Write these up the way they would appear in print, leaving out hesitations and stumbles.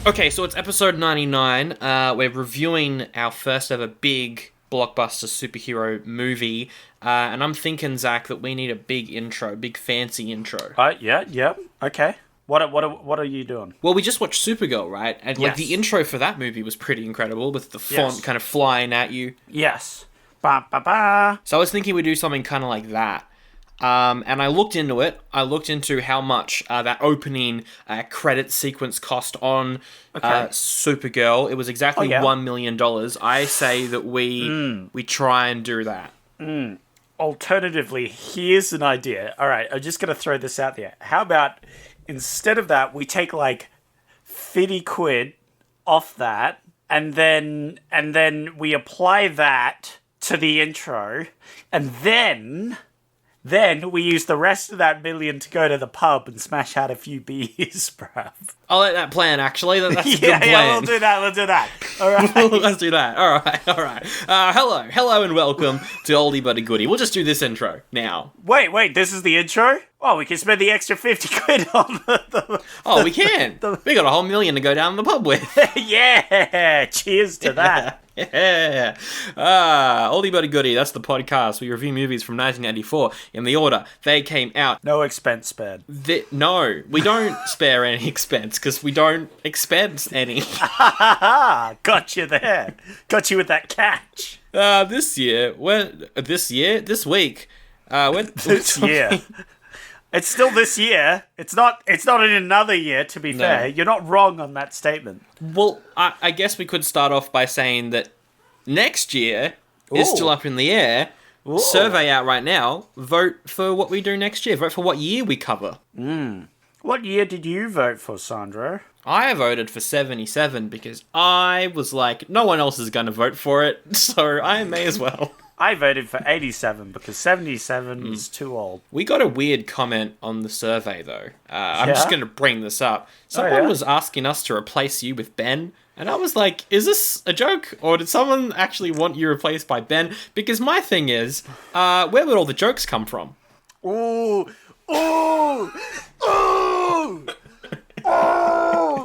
Okay, so it's episode 99. We're reviewing our first ever big blockbuster superhero movie. And I'm thinking, Zach, that we need a big intro, big fancy intro. Yeah. Okay. What are you doing? Well, we just watched Supergirl, right? And Yes. the intro for that movie was pretty incredible, with the font kind of flying at you. Yes. Ba ba ba. So I was thinking we'd do something kind of like that. And I looked into it. I looked into how much that opening credit sequence cost on Supergirl. It was exactly $1 million. I say that we try and do that. Alternatively, here's an idea. All right, I'm just going to throw this out there. How about instead of that, we take like 50 quid off that, and then we apply that to the intro, and then we use the rest of that million to go to the pub and smash out a few beers, bruv. I'll let that plan, actually. That's a good plan. Yeah, we'll do that. All right. Let's do that. All right. Hello and welcome to Oldie but a Goodie. We'll just do this intro now. Wait, this is the intro? Oh, we can spend the extra 50 quid on we can. We got a whole million to go down the pub with. Yeah, cheers to that. Yeah. Oldie but a Goodie, that's the podcast. We review movies from 1984 in the order they came out. No expense spared. No, we don't spare any expense, because we don't expense any. Got you there. Got you with that catch. This week. This year. It's still this year. It's not in another year, to be fair. You're not wrong on that statement. Well, I guess we could start off by saying that next year is still up in the air. Ooh. Survey out right now. Vote for what we do next year. Vote for what year we cover. What year did you vote for, Sandro? I voted for 77 because I was like, no one else is going to vote for it, so I may as well. I voted for 87 because 77 is too old. We got a weird comment on the survey, though. I'm just going to bring this up. Someone was asking us to replace you with Ben, and I was like, is this a joke? Or did someone actually want you replaced by Ben? Because my thing is, where would all the jokes come from? Ooh!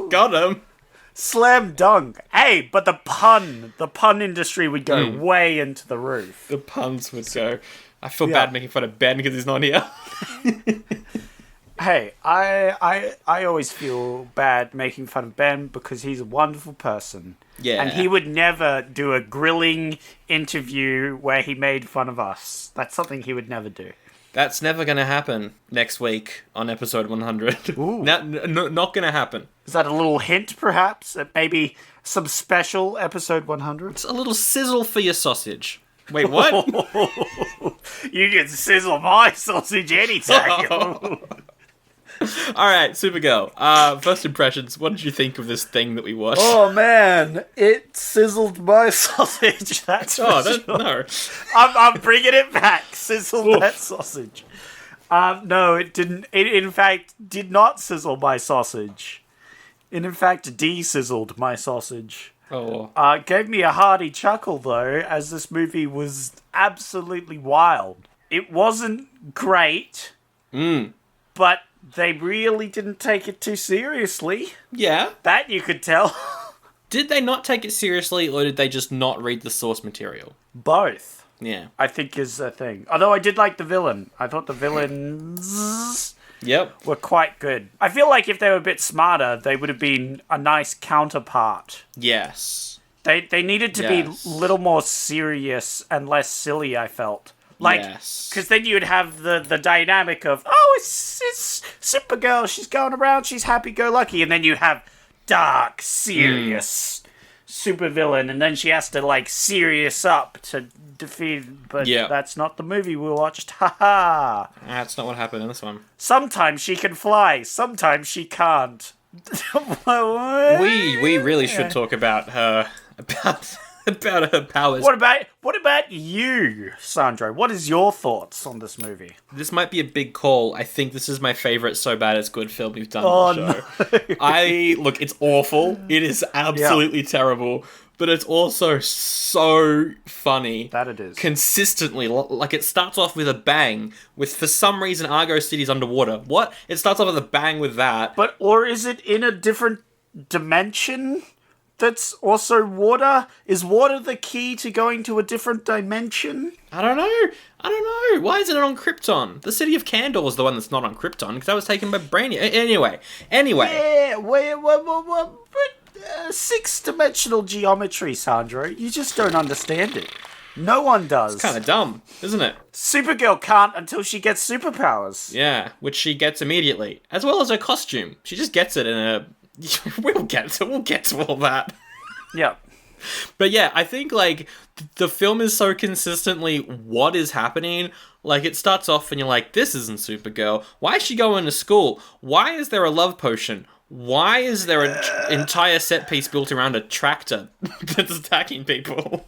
Got him. Slam dunk. Hey, but the pun industry would go way into the roof. The puns would go. I feel bad making fun of Ben because he's not here. Hey, I always feel bad making fun of Ben because he's a wonderful person. Yeah. And he would never do a grilling interview where he made fun of us. That's something he would never do. That's never going to happen next week on episode 100. Ooh. Not going to happen. Is that a little hint, perhaps? At maybe some special episode 100? It's a little sizzle for your sausage. Wait, what? You can sizzle my sausage anytime. All right, Supergirl. First impressions. What did you think of this thing that we watched? Oh man, it sizzled my sausage. That's no. I'm bringing it back. Sizzled that sausage. No, it didn't. It in fact did not sizzle my sausage. It in fact de-sizzled my sausage. Oh. Gave me a hearty chuckle though, as this movie was absolutely wild. It wasn't great, but they really didn't take it too seriously. Yeah. That you could tell. Did they not take it seriously, or did they just not read the source material? Both. Yeah. I think is a thing. Although I did like the villain. I thought the villains were quite good. I feel like if they were a bit smarter, they would have been a nice counterpart. Yes. They needed to be a little more serious and less silly, I felt. Like, because then you would have the dynamic of, it's Supergirl, she's going around, she's happy-go-lucky, and then you have dark, serious supervillain, and then she has to, like, serious up to defeat, but that's not the movie we watched, haha. That's not what happened in this one. Sometimes she can fly, sometimes she can't. We really should talk about her, about her powers. What about you, Sandro? What is your thoughts on this movie? This might be a big call. I think this is my favourite So Bad It's Good film we've done on the show. No. Look, it's awful. It is absolutely terrible. but it's also so funny. That it is. Consistently. Like, it starts off with a bang, with, for some reason, Argo City's underwater. What? It starts off with a bang with that. But, or is it in a different dimension that's also water? Is water the key to going to a different dimension? I don't know. Why isn't it on Krypton? The city of Kandor is the one that's not on Krypton, because that was taken by Brainiac. Anyway. Yeah, six-dimensional geometry, Sandro. You just don't understand it. No one does. It's kind of dumb, isn't it? Supergirl can't until she gets superpowers. Yeah, which she gets immediately. As well as her costume. She just gets it in a... We'll get to all that. Yeah. But yeah, I think, like, the film is so consistently what is happening. Like, it starts off and you're like, this isn't Supergirl. Why is she going to school? Why is there a love potion? Why is there an entire set piece built around a tractor that's attacking people?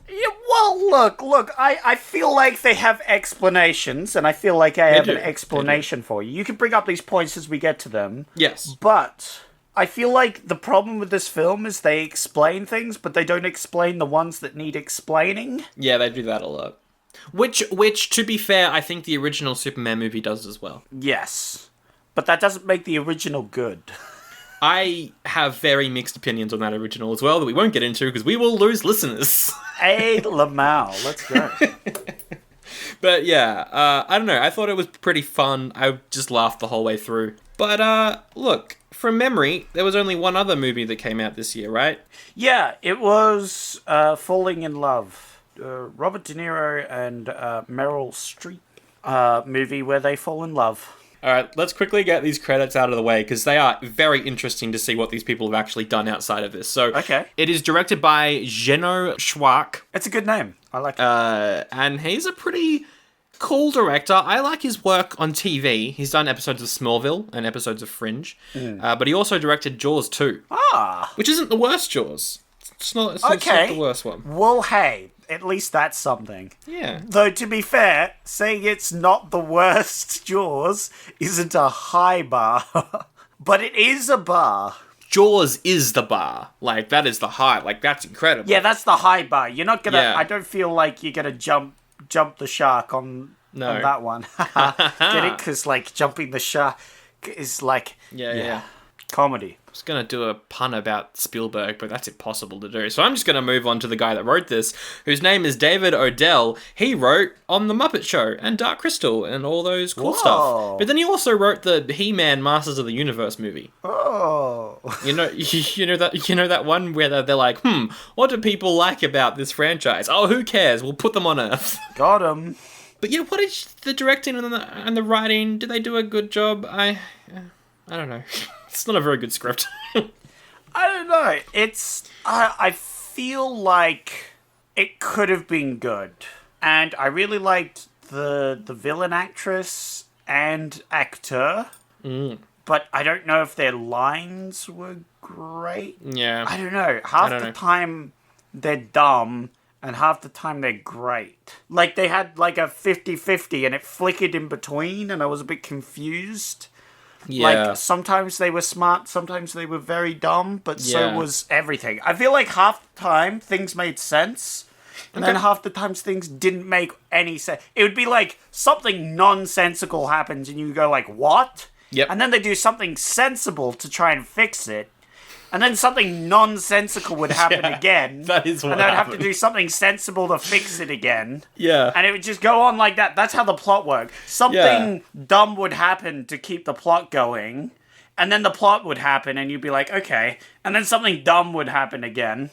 Yeah, well, look, I feel like they have explanations, and I feel like I have an explanation for you. You can bring up these points as we get to them. Yes. But I feel like the problem with this film is they explain things, but they don't explain the ones that need explaining. Yeah, they do that a lot. Which, to be fair, I think the original Superman movie does as well. Yes. But that doesn't make the original good. I have very mixed opinions on that original as well that we won't get into because we will lose listeners. Hey, Lamau, let's go. But yeah, I don't know. I thought it was pretty fun. I just laughed the whole way through. But look, from memory, there was only one other movie that came out this year, right? Yeah, it was Falling in Love. Robert De Niro and Meryl Streep movie where they fall in love. Alright, let's quickly get these credits out of the way, because they are very interesting to see what these people have actually done outside of this. So, okay. It is directed by Zeno Schwark. It's a good name. I like it. And he's a pretty cool director. I like his work on TV. He's done episodes of Smallville and episodes of Fringe. But he also directed Jaws 2. Ah! Which isn't the worst Jaws. It's not the worst one. Well, hey, at least that's something. Yeah. Though, to be fair, saying it's not the worst Jaws isn't a high bar. But it is a bar. Jaws is the bar. Like, that is the high. Like, that's incredible. Yeah, that's the high bar. You're not gonna... Yeah. I don't feel like you're gonna jump the shark on that one. Get it? Because, like, jumping the shark is like... Yeah. Comedy. I was going to do a pun about Spielberg, but that's impossible to do. So I'm just going to move on to the guy that wrote this, whose name is David Odell. He wrote On the Muppet Show and Dark Crystal and all those cool stuff. But then he also wrote the He-Man Masters of the Universe movie. Oh. You know that one where they're like, what do people like about this franchise? Oh, who cares? We'll put them on Earth. Got him. But yeah, what is the directing and the writing? Did they do a good job? I don't know. It's not a very good script. I don't know. It's... I feel like it could have been good. And I really liked the villain actress and actor. But I don't know if their lines were great. Yeah. I don't know. Half the time they're dumb and half the time they're great. Like, they had like a 50-50 and it flickered in between and I was a bit confused. Yeah. Like, sometimes they were smart, sometimes they were very dumb, but so was everything. I feel like half the time things made sense, and then half the times things didn't make any sense. It would be like something nonsensical happens and you go like, what? Yep. And then they do something sensible to try and fix it. And then something nonsensical would happen again. That is what And they'd have to do something sensible to fix it again. Yeah. And it would just go on like that. That's how the plot worked. Something dumb would happen to keep the plot going. And then the plot would happen and you'd be like, okay. And then something dumb would happen again.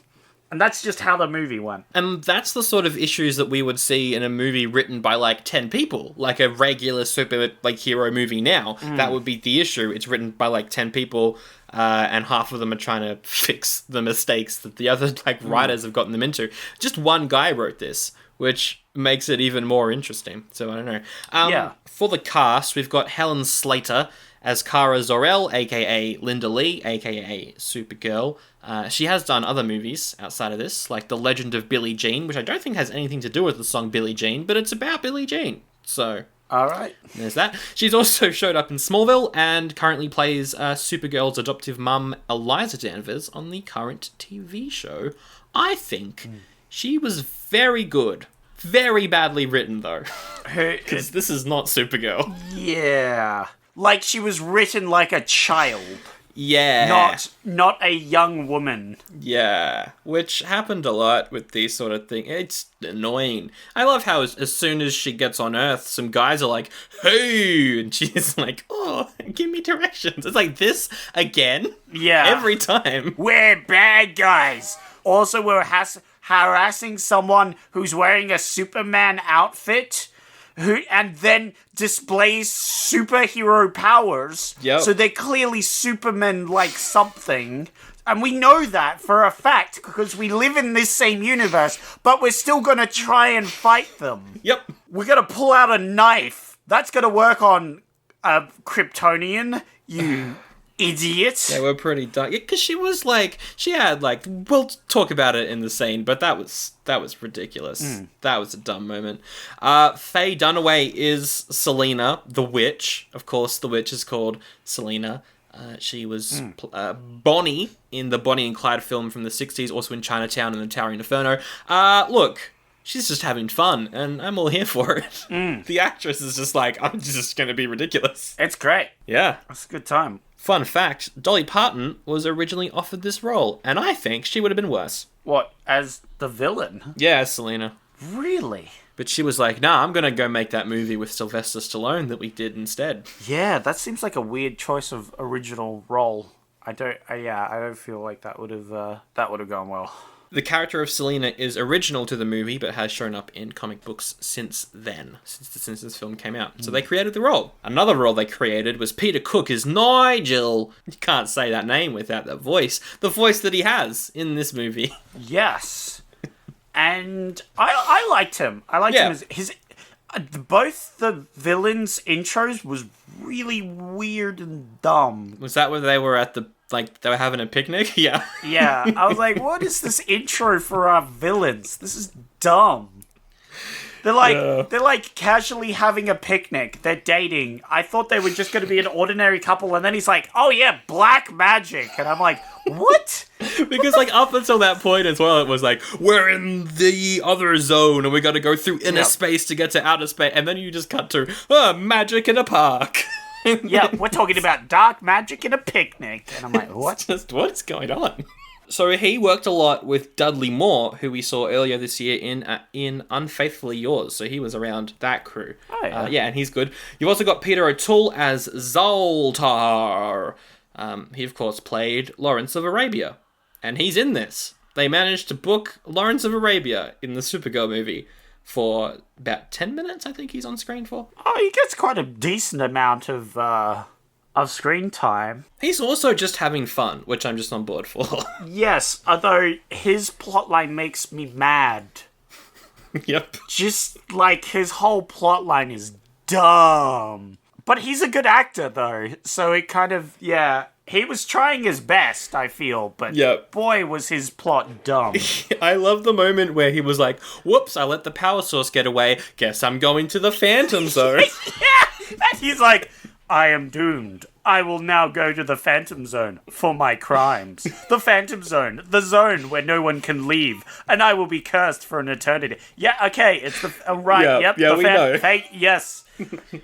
And that's just how the movie went. And that's the sort of issues that we would see in a movie written by, like, 10 people. Like a regular super, like, hero movie now. That would be the issue. It's written by, like, 10 people, and half of them are trying to fix the mistakes that the other, like, writers have gotten them into. Just one guy wrote this, which makes it even more interesting. So, I don't know. For the cast, we've got Helen Slater as Kara Zor-El, a.k.a. Linda Lee, a.k.a. Supergirl. She has done other movies outside of this, like The Legend of Billie Jean, which I don't think has anything to do with the song Billie Jean, but it's about Billie Jean. So, All right. There's that. She's also showed up in Smallville and currently plays Supergirl's adoptive mum, Eliza Danvers, on the current TV show. I think she was very good. Very badly written, though. Because this is not Supergirl. Yeah. Like she was written like a child. Yeah. Not a young woman. Yeah. Which happened a lot with these sort of things. It's annoying. I love how as soon as she gets on Earth, some guys are like, hey! And she's like, oh, give me directions. It's like, this again? Yeah. Every time. We're bad guys. Also, we're harassing someone who's wearing a Superman outfit and then displays superhero powers. Yep. So they're clearly Superman like something. And we know that for a fact because we live in this same universe, but we're still going to try and fight them. Yep. We're going to pull out a knife. That's going to work on a Kryptonian, you idiot. They were pretty dumb. Yeah, because she had we'll talk about it in the scene, but that was ridiculous. That was a dumb moment. Faye Dunaway is Selena, the witch. Of course, the witch is called Selena. She was Bonnie in the Bonnie and Clyde film from the 60s, also in Chinatown and the Towering Inferno. Look, she's just having fun, and I'm all here for it. The actress is just like, I'm just going to be ridiculous. It's great. Yeah. It's a good time. Fun fact, Dolly Parton was originally offered this role, and I think she would have been worse. What, as the villain? Yeah, as Selena. Really? But she was like, nah, I'm going to go make that movie with Sylvester Stallone that we did instead. Yeah, that seems like a weird choice of original role. I don't feel like that would have gone well. The character of Selena is original to the movie, but has shown up in comic books since then, since this film came out. So they created the role. Another role they created was Peter Cook as Nigel. You can't say that name without that voice. The voice that he has in this movie. Yes. And I liked him. I liked him as his... both the villains' intros was really weird and dumb. Was that where they were at they were having a picnic? Yeah. Yeah. I was like, what is this intro for our villains? This is dumb. They're like casually having a picnic. They're dating. I thought they were just going to be an ordinary couple, and then he's like, "Oh yeah, black magic," and I'm like, "What?" Because up until that point as well, it was like, we're in the other zone, and we got to go through inner space to get to outer space, and then you just cut to magic in a park. Yeah, we're talking about dark magic in a picnic, and I'm like, "What? What's going on?" So he worked a lot with Dudley Moore, who we saw earlier this year in Unfaithfully Yours. So he was around that crew. Oh, yeah. Yeah, and he's good. You've also got Peter O'Toole as Zoltar. He, of course, played Lawrence of Arabia. And he's in this. They managed to book Lawrence of Arabia in the Supergirl movie for about 10 minutes, I think he's on screen for. Oh, he gets quite a decent amount of screen time. He's also just having fun, which I'm just on board for. Yes, although his plotline makes me mad. Yep. Just like his whole plotline is dumb. But he's a good actor though, so it kind of, he was trying his best, I feel, but boy was his plot dumb. I love the moment where he was like, whoops, I let the power source get away, guess I'm going to the Phantom Zone. Yeah, and he's like, I am doomed. I will now go to the Phantom Zone for my crimes. The Phantom Zone, the zone where no one can leave, and I will be cursed for an eternity. Yeah, okay, it's the right. Yep, yeah, we know. Yes.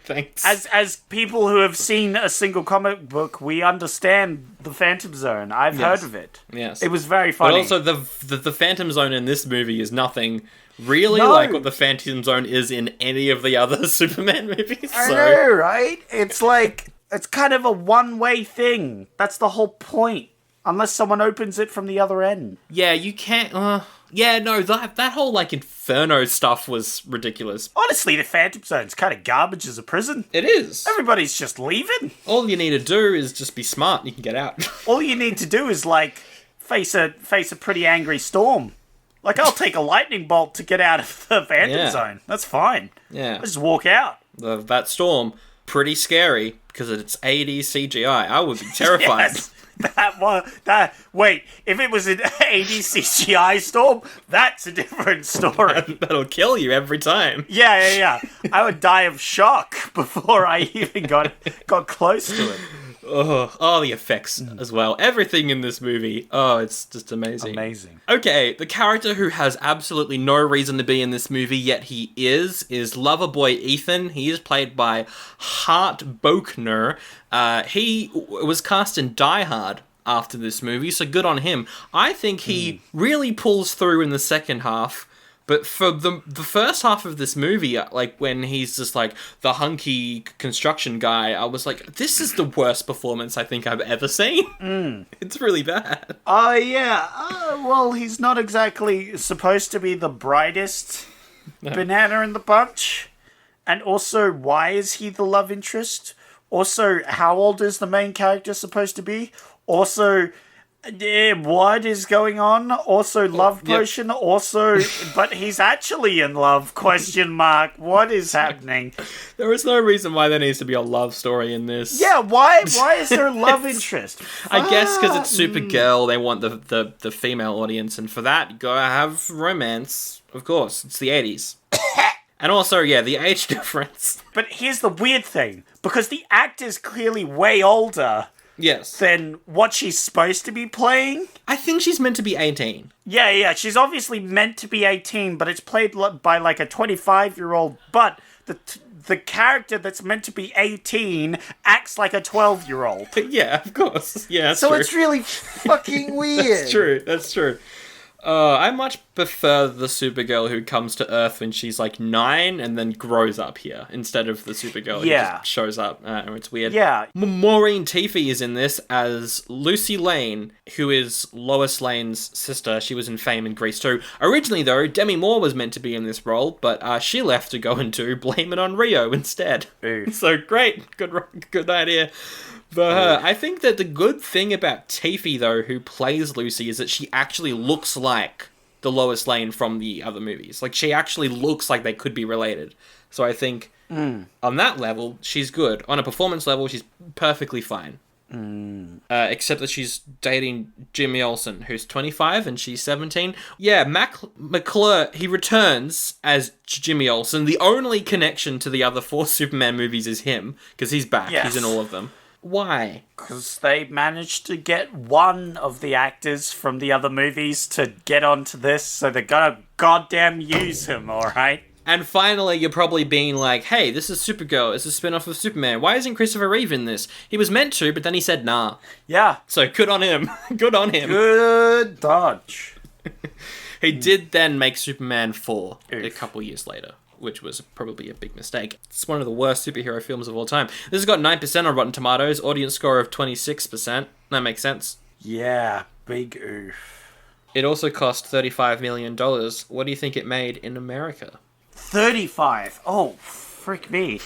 Thanks. As people who have seen a single comic book, we understand the Phantom Zone. I've heard of it. Yes, it was very funny. But also, the Phantom Zone in this movie is nothing really like what the Phantom Zone is in any of the other Superman movies. I know, right? It's like, it's kind of a one-way thing. That's the whole point. Unless someone opens it from the other end. Yeah, you can't... that whole, Inferno stuff was ridiculous. Honestly, the Phantom Zone's kind of garbage as a prison. It is. Everybody's just leaving. All you need to do is just be smart and you can get out. All you need to do is, face a pretty angry storm. I'll take a lightning bolt to get out of the Phantom Zone. That's fine. Yeah. I'll just walk out. That storm, pretty scary. because it's 80s CGI. I would be terrified. Yes. Wait, if it was an 80s CGI Storm, that's a different story. That'll kill you every time. Yeah. I would die of shock before I even got close to it. Oh, the effects as well. Everything in this movie. Oh, it's just amazing. Amazing. Okay, the character who has absolutely no reason to be in this movie, yet he is Loverboy Ethan. He is played by Hart Bochner. He was cast in Die Hard after this movie, so good on him. I think he really pulls through in the second half. But for the first half of this movie, like when he's just like the hunky construction guy, I was like, this is the worst performance I think I've ever seen. It's really bad. Oh, yeah. Well, he's not exactly supposed to be the brightest banana in the bunch. And also, why is he the love interest? Also, how old is the main character supposed to be? Also... what is going on? Also, love potion. Yep. Also, but he's actually in love? ? What is happening? There is no reason why there needs to be a love story in this. Yeah, why is there a love interest? I guess because it's Supergirl, they want the female audience, and for that, you gotta have romance. Of course, it's the 80s. And also, the age difference. But here's the weird thing, because the actor's clearly way older. Yes. Than what she's supposed to be playing. I think she's meant to be 18. Yeah. She's obviously meant to be 18, but it's played by like a 25-year-old. But the character that's meant to be 18 acts like a 12-year-old. Yeah, of course. Yeah, so true. It's really fucking weird. That's true. I much prefer the Supergirl who comes to Earth when she's like 9 and then grows up here instead of the Supergirl who just shows up. It's weird. Yeah. Maureen Teefy is in this as Lucy Lane, who is Lois Lane's sister. She was in Fame and Grease too. Originally, though, Demi Moore was meant to be in this role, but she left to go into Blame It on Rio instead. Ooh. So great. Good idea. For her. I think that the good thing about Teefy, though, who plays Lucy, is that she actually looks like the Lois Lane from the other movies. Like, she actually looks like they could be related. So I think on that level, she's good. On a performance level, she's perfectly fine. Except that she's dating Jimmy Olsen, who's 25 and she's 17. Yeah, McClure, he returns as Jimmy Olsen. The only connection to the other 4 Superman movies is him, because he's back. Yes. He's in all of them. Why? Because they managed to get one of the actors from the other movies to get onto this, so they're gonna goddamn use him, alright? And finally, you're probably being like, hey, this is Supergirl, it's a spin-off of Superman. Why isn't Christopher Reeve in this? He was meant to, but then he said nah. Yeah. So good on him. Good on him. Good dodge. He did then make Superman 4 a couple years later, which was probably a big mistake. It's one of the worst superhero films of all time. This has got 9% on Rotten Tomatoes, audience score of 26%. That makes sense. Yeah, big oof. It also cost $35 million. What do you think it made in America? 35. Oh, frick me.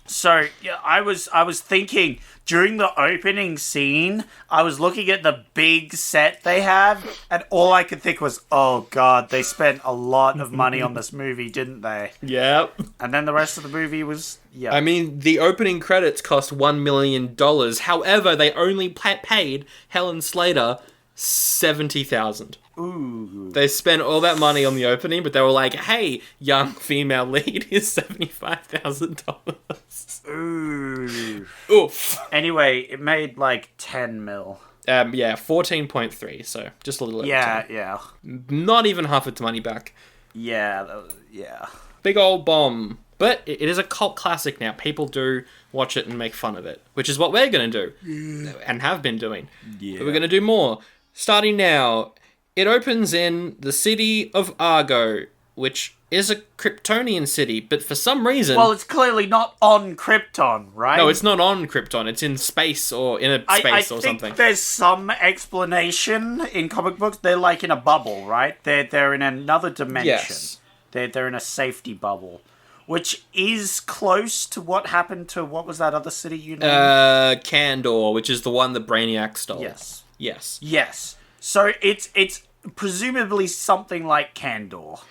So yeah, I was thinking during the opening scene, I was looking at the big set they have, and all I could think was, oh god, they spent a lot of money on this movie, didn't they? Yep. And then the rest of the movie was, yeah. I mean, the opening credits cost $1 million. However, they only paid Helen Slater $70,000. Ooh. They spent all that money on the opening, but they were like, hey, young female lead, here's $75,000. Ooh. Oof. Anyway, it made like 10 mil. 14.3, so just a little over 10. Yeah. Not even half its money back. Yeah. Big old bomb. But it is a cult classic now. People do watch it and make fun of it, which is what we're going to do, and have been doing. Yeah. But we're going to do more. Starting now, it opens in the city of Argo, which is a Kryptonian city, but for some reason... Well, it's clearly not on Krypton, right? No, it's not on Krypton. It's in space or in a space or something. I think there's some explanation in comic books. They're like in a bubble, right? They're in another dimension. Yes. They're in a safety bubble, which is close to what happened to, what was that other city you named? Kandor, which is the one that Brainiac stole. Yes. So it's presumably something like Kandor.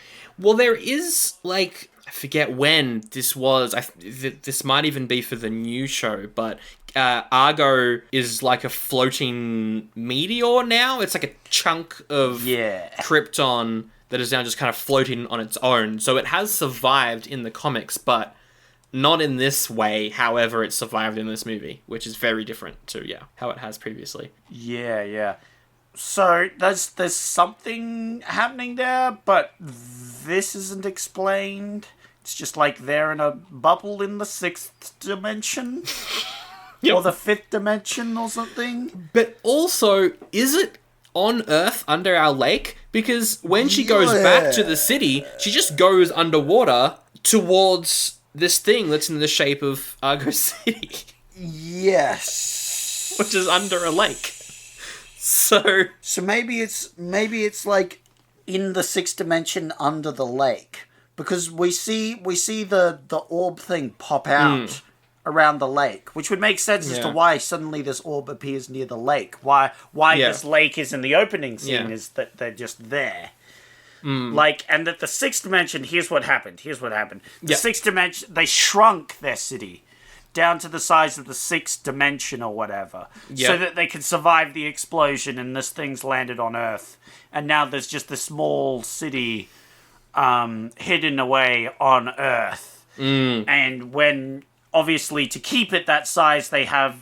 Well, there is, like, I forget when this was. This might even be for the new show, but Argo is like a floating meteor now. It's like a chunk of Krypton that is now just kind of floating on its own. So it has survived in the comics, but not in this way. However, it survived in this movie, which is very different to how it has previously. Yeah. So there's something happening there, but this isn't explained. It's just like they're in a bubble in the 6th dimension. Yep. Or the 5th dimension or something. But also, is it on Earth under our lake? Because when she goes back to the city, she just goes underwater towards this thing that's in the shape of Argo City. Yes. Which is under a lake. So maybe it's like in the 6th dimension under the lake. Because we see the orb thing pop out around the lake, which would make sense as to why suddenly this orb appears near the lake. Why this lake is in the opening scene is that they're just there. Like, and that the 6th dimension, here's what happened. The 6th dimension, they shrunk their city down to the size of the 6th dimension or whatever, so that they could survive the explosion and this thing's landed on Earth. And now there's just this small city hidden away on Earth. And when, obviously, to keep it that size, they have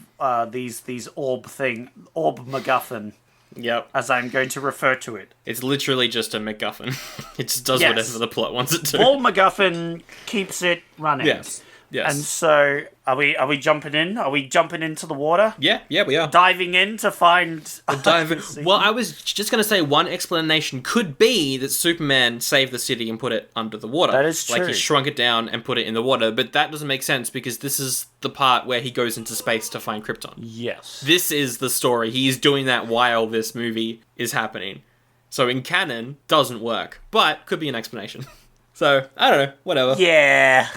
these orb MacGuffin. Yep. As I'm going to refer to it. It's literally just a MacGuffin. It just does whatever the plot wants it to. Orb MacGuffin keeps it running. Yes. And so, are we jumping in? Are we jumping into the water? Yeah, we are. Diving in to find... Well, I was just going to say one explanation could be that Superman saved the city and put it under the water. That is true. Like, he shrunk it down and put it in the water, but that doesn't make sense because this is the part where he goes into space to find Krypton. Yes. This is the story. He's doing that while this movie is happening. So in canon, doesn't work, but could be an explanation. So, I don't know, whatever. Yeah.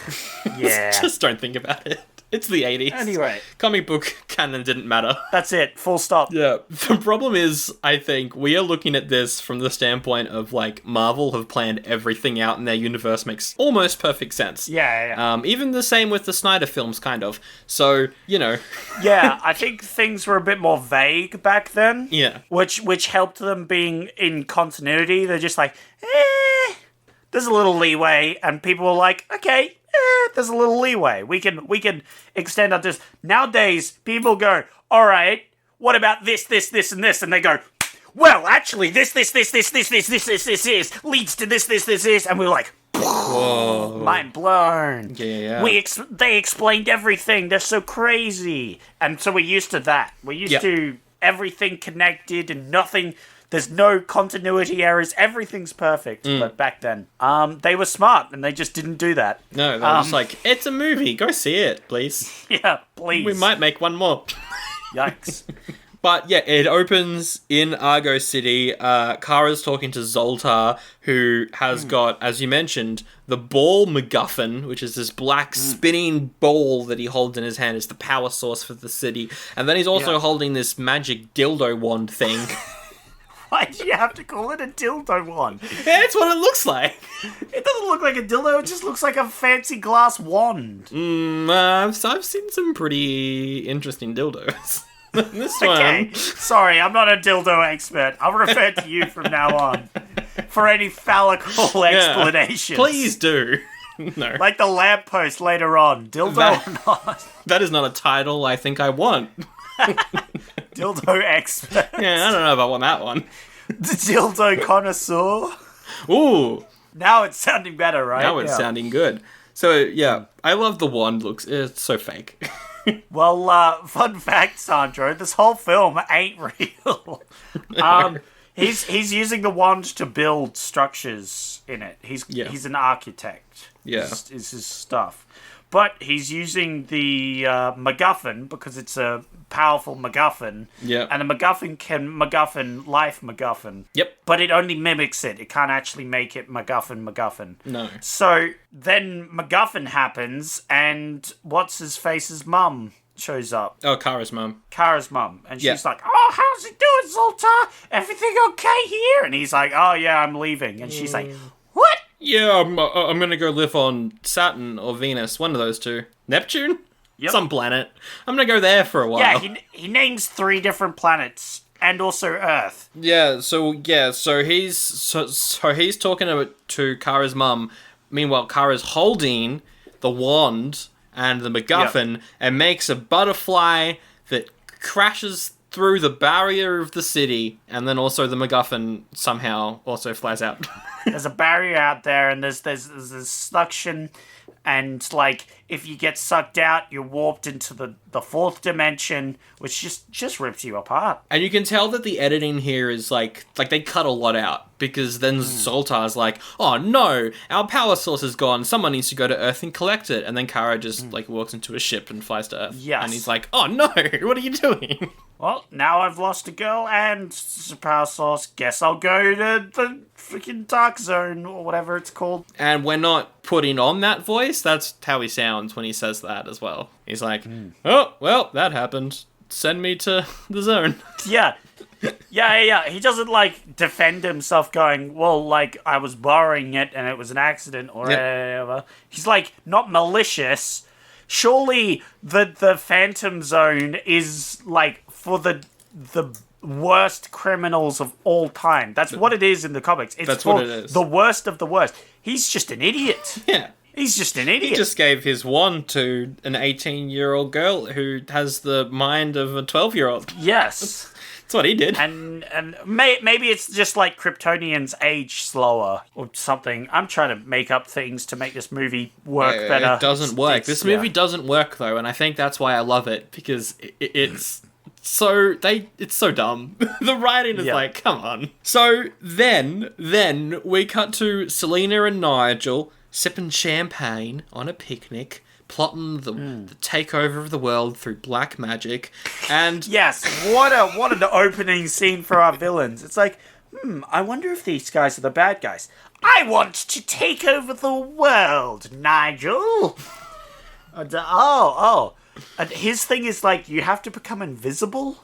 Just don't think about it. It's the 80s. Anyway. Comic book canon didn't matter. That's it. Full stop. Yeah. The problem is, I think, we are looking at this from the standpoint of, like, Marvel have planned everything out and their universe makes almost perfect sense. Yeah. Even the same with the Snyder films, kind of. So, Yeah, I think things were a bit more vague back then. Yeah. Which helped them being in continuity. They're just like, there's a little leeway, and people were like, okay, there's a little leeway. We can extend our this. Nowadays, people go, all right, what about this, and this? And they go, well, actually, this leads to this, and we're like, whoa, mind blown. Yeah. They explained everything. They're so crazy, and so we're used to that. We're used to everything connected and nothing. There's no continuity errors. Everything's perfect. But back then, they were smart, and they just didn't do that. No, they were just like, it's a movie. Go see it, please. Yeah, please. We might make one more. Yikes. But yeah, it opens in Argo City. Kara's talking to Zoltar, who has got, as you mentioned, the ball MacGuffin, which is this black spinning ball that he holds in his hand. It's the power source for the city. And then he's also holding this magic dildo wand thing. Why do you have to call it a dildo wand? Yeah, it's what it looks like. It doesn't look like a dildo, it just looks like a fancy glass wand. I've seen some pretty interesting dildos. This one. Sorry, I'm not a dildo expert. I'll refer to you from now on for any phallical explanations. Please do. No. Like the lamppost later on. Dildo or not? That is not a title I think I want. Dildo expert. Yeah, I don't know if I want that one. The dildo connoisseur. Ooh. Now it's sounding better, right? Now it's sounding good. So, yeah, I love the wand. It's so fake. Well, fun fact, Sandro, this whole film ain't real. He's using the wand to build structures in it. He's an architect. Yeah. Is his stuff. But he's using the MacGuffin because it's a powerful MacGuffin. Yeah. And the MacGuffin can MacGuffin life MacGuffin. Yep. But it only mimics it. It can't actually make it MacGuffin. No. So then MacGuffin happens, and what's his face's mum shows up. Oh, Kara's mum. And she's like, oh, how's it doing, Zoltar? Everything okay here? And he's like, oh, yeah, I'm leaving. And she's like, what? Yeah, I'm gonna go live on Saturn or Venus, one of those two. Neptune? Yep. Some planet. I'm gonna go there for a while. Yeah, he names 3 different planets and also Earth. So he's talking to Kara's mum. Meanwhile, Kara's holding the wand and the MacGuffin and makes a butterfly that crashes through the barrier of the city, and then also the MacGuffin somehow also flies out. There's a barrier out there, and there's suction, and like if you get sucked out, you're warped into the 4th dimension, which just rips you apart. And you can tell that the editing here is like they cut a lot out, because then Zoltar's like, oh no, our power source is gone, someone needs to go to Earth and collect it, and then Kara just like walks into a ship and flies to Earth. Yes. And he's like, oh no, what are you doing? Well, now I've lost a girl and power source. Guess I'll go to the freaking Dark Zone or whatever it's called. And we're not putting on that voice. That's how he sounds when he says that as well. He's like, oh, well, that happened. Send me to the zone. Yeah. He doesn't, like, defend himself going, well, like, I was borrowing it and it was an accident or whatever. He's, like, not malicious. Surely the Phantom Zone is, like, for the worst criminals of all time. That's what it is in the comics. It's for the worst of the worst. He's just an idiot. Yeah. He's just an idiot. He just gave his wand to an 18-year-old girl who has the mind of a 12-year-old. Yes. That's what he did. And maybe it's just like Kryptonians age slower or something. I'm trying to make up things to make this movie work better. It doesn't work. This movie doesn't work, though, and I think that's why I love it, because it's so dumb. The writing is like, come on. So then we cut to Selena and Nigel sipping champagne on a picnic, plotting the takeover of the world through black magic. And yes, what an opening scene for our villains. It's like, I wonder if these guys are the bad guys. I want to take over the world, Nigel. And his thing is like, you have to become invisible?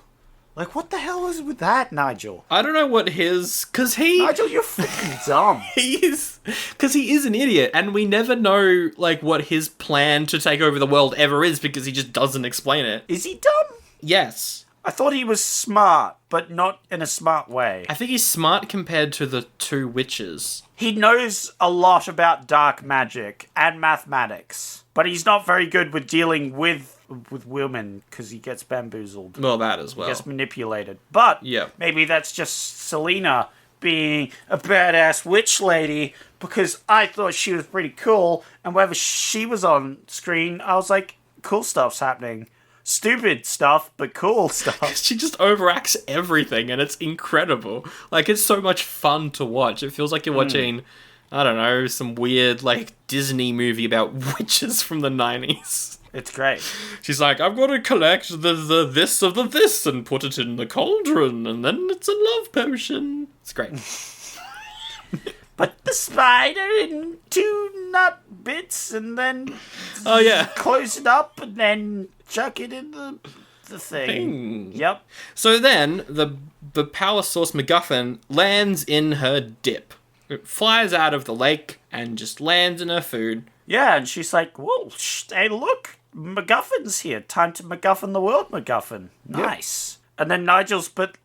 Like, what the hell is with that, Nigel? I don't know what Nigel, you're freaking dumb. Because he is an idiot, and we never know, like, what his plan to take over the world ever is, because he just doesn't explain it. Is he dumb? Yes. I thought he was smart, but not in a smart way. I think he's smart compared to the 2 witches. He knows a lot about dark magic and mathematics, but he's not very good with dealing with women, because he gets bamboozled. Well, that as well. He gets manipulated. But maybe that's just Selena being a badass witch lady, because I thought she was pretty cool, and whenever she was on screen, I was like, cool stuff's happening. Stupid stuff, but cool stuff. She just overacts everything, and it's incredible. Like, it's so much fun to watch. It feels like you're watching, I don't know, some weird, like, Disney movie about witches from the 90s. It's great. She's like, I've got to collect the this of the this and put it in the cauldron, and then it's a love potion. It's great. Put the spider in 2 nut bits, and then close it up, and then chuck it in the thing. Yep. So then the power source MacGuffin lands in her dip. It flies out of the lake and just lands in her food. Yeah, and she's like, whoa, hey, look, MacGuffin's here. Time to MacGuffin the world, MacGuffin. Nice. Yep. And then Nigel's, but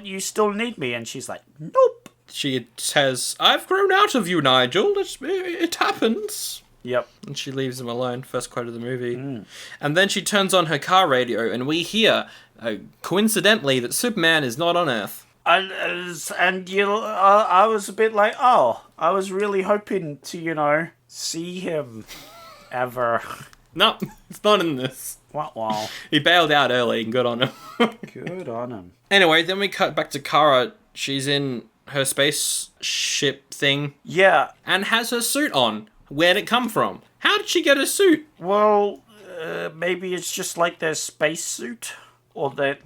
you still need me. And she's like, nope. She says, I've grown out of you, Nigel. It happens. Yep. And she leaves him alone. First quote of the movie. And then she turns on her car radio, and we hear, coincidentally, that Superman is not on Earth. And I was a bit like, I was really hoping to, see him ever. No, it's not in this. Wow. He bailed out early and good on him. Good on him. Anyway, then we cut back to Kara. She's in her spaceship thing. Yeah. And has her suit on. Where'd it come from? How did she get a suit? Well, maybe it's just like their space suit. Or their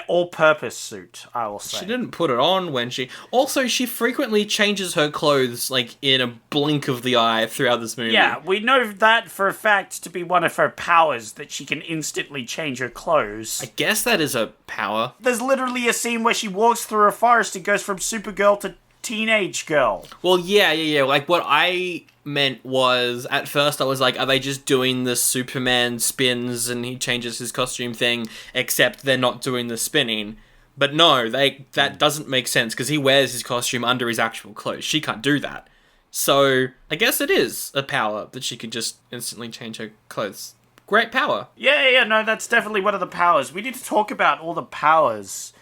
all-purpose suit, I will say. She didn't put it on when she... Also, she frequently changes her clothes, like, in a blink of the eye throughout this movie. Yeah, we know that for a fact to be one of her powers, that she can instantly change her clothes. I guess that is a power. There's literally a scene where she walks through a forest and goes from Supergirl to teenage girl. Well, yeah. Like, what I meant was, at first I was like, are they just doing the Superman spins and he changes his costume thing, except they're not doing the spinning? But no, that doesn't make sense, because he wears his costume under his actual clothes. She can't do that. So, I guess it is a power that she can just instantly change her clothes. Great power. Yeah, no, that's definitely one of the powers. We need to talk about all the powers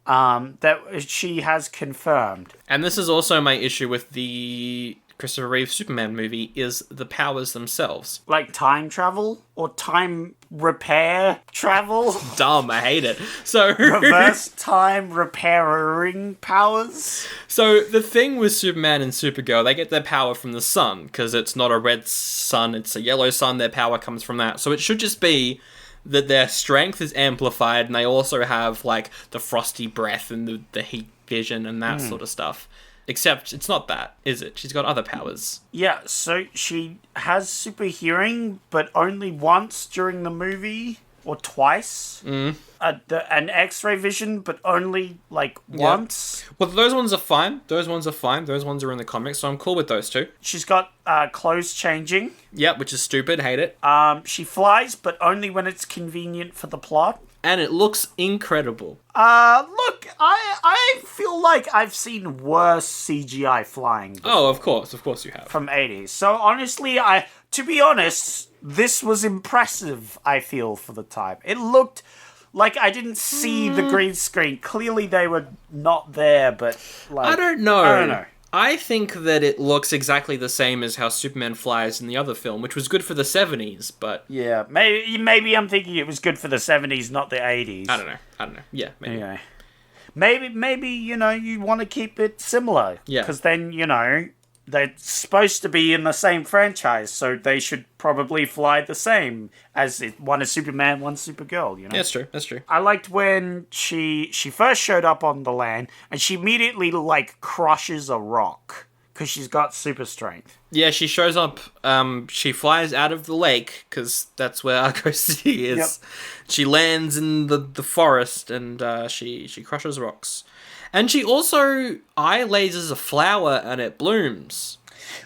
that she has confirmed. And this is also my issue with the Christopher Reeve Superman movie, is the powers themselves. Like time travel? Or time repair travel? Dumb, I hate it. So reverse time repairing powers? So the thing with Superman and Supergirl, they get their power from the sun, because it's not a red sun, it's a yellow sun, their power comes from that. So it should just be that their strength is amplified, and they also have, like, the frosty breath and the heat vision and that sort of stuff. Except it's not that, is it? She's got other powers. Yeah, so she has super hearing, but only once during the movie, or twice. An X-ray vision, but only, like, once. Well, those ones are fine. Those ones are in the comics, so I'm cool with those two. She's got clothes changing. Yep, which is stupid. Hate it. She flies, but only when it's convenient for the plot. And it looks incredible. Look, I feel like I've seen worse CGI flying before. Oh, of course you have. From 80s. So honestly, to be honest, this was impressive, I feel, for the time. It looked like I didn't see the green screen. Clearly they were not there, but like... I don't know. I think that it looks exactly the same as how Superman flies in the other film, which was good for the 70s, but... Yeah, maybe I'm thinking it was good for the 70s, not the 80s. I don't know. Yeah, maybe. Anyway. Maybe, you want to keep it similar. Yeah. Because then, they're supposed to be in the same franchise, so they should probably fly the same as one is Superman, one's Supergirl, Yeah, that's true. I liked when she first showed up on the land, and she immediately, like, crushes a rock, because she's got super strength. Yeah, she shows up, she flies out of the lake, because that's where Argo City is. Yep. She lands in the forest, and she crushes rocks. And she also eye lasers a flower and it blooms.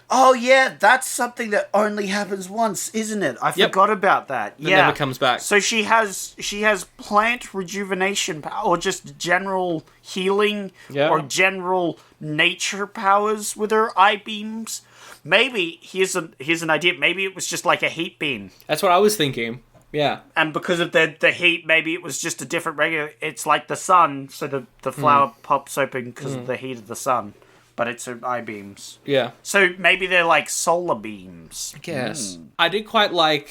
Oh, yeah, that's something that only happens once, isn't it? I forgot about that. It never comes back. So she has plant rejuvenation or just general healing or general nature powers with her eye beams. Maybe, here's an idea, maybe it was just like a heat beam. That's what I was thinking. Yeah. And because of the heat, maybe it was just a different regular... It's like the sun, so the flower pops open because of the heat of the sun. But it's her eye beams. Yeah. So maybe they're like solar beams. I guess. I did quite like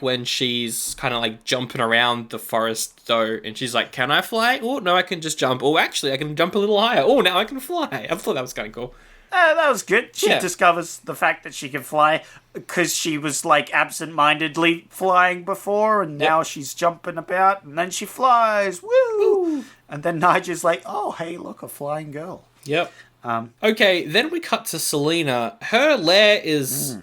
when she's kind of like jumping around the forest though, and she's like, "Can I fly? Oh, no, I can just jump. Oh, actually, I can jump a little higher. Oh, now I can fly." I thought that was kind of cool. That was good. She discovers the fact that she can fly because she was like absent-mindedly flying before, and now she's jumping about, and then she flies. Woo! And then Nigel's like, "Oh, hey, look, a flying girl." Yep. Okay, then we cut to Selena. Her lair is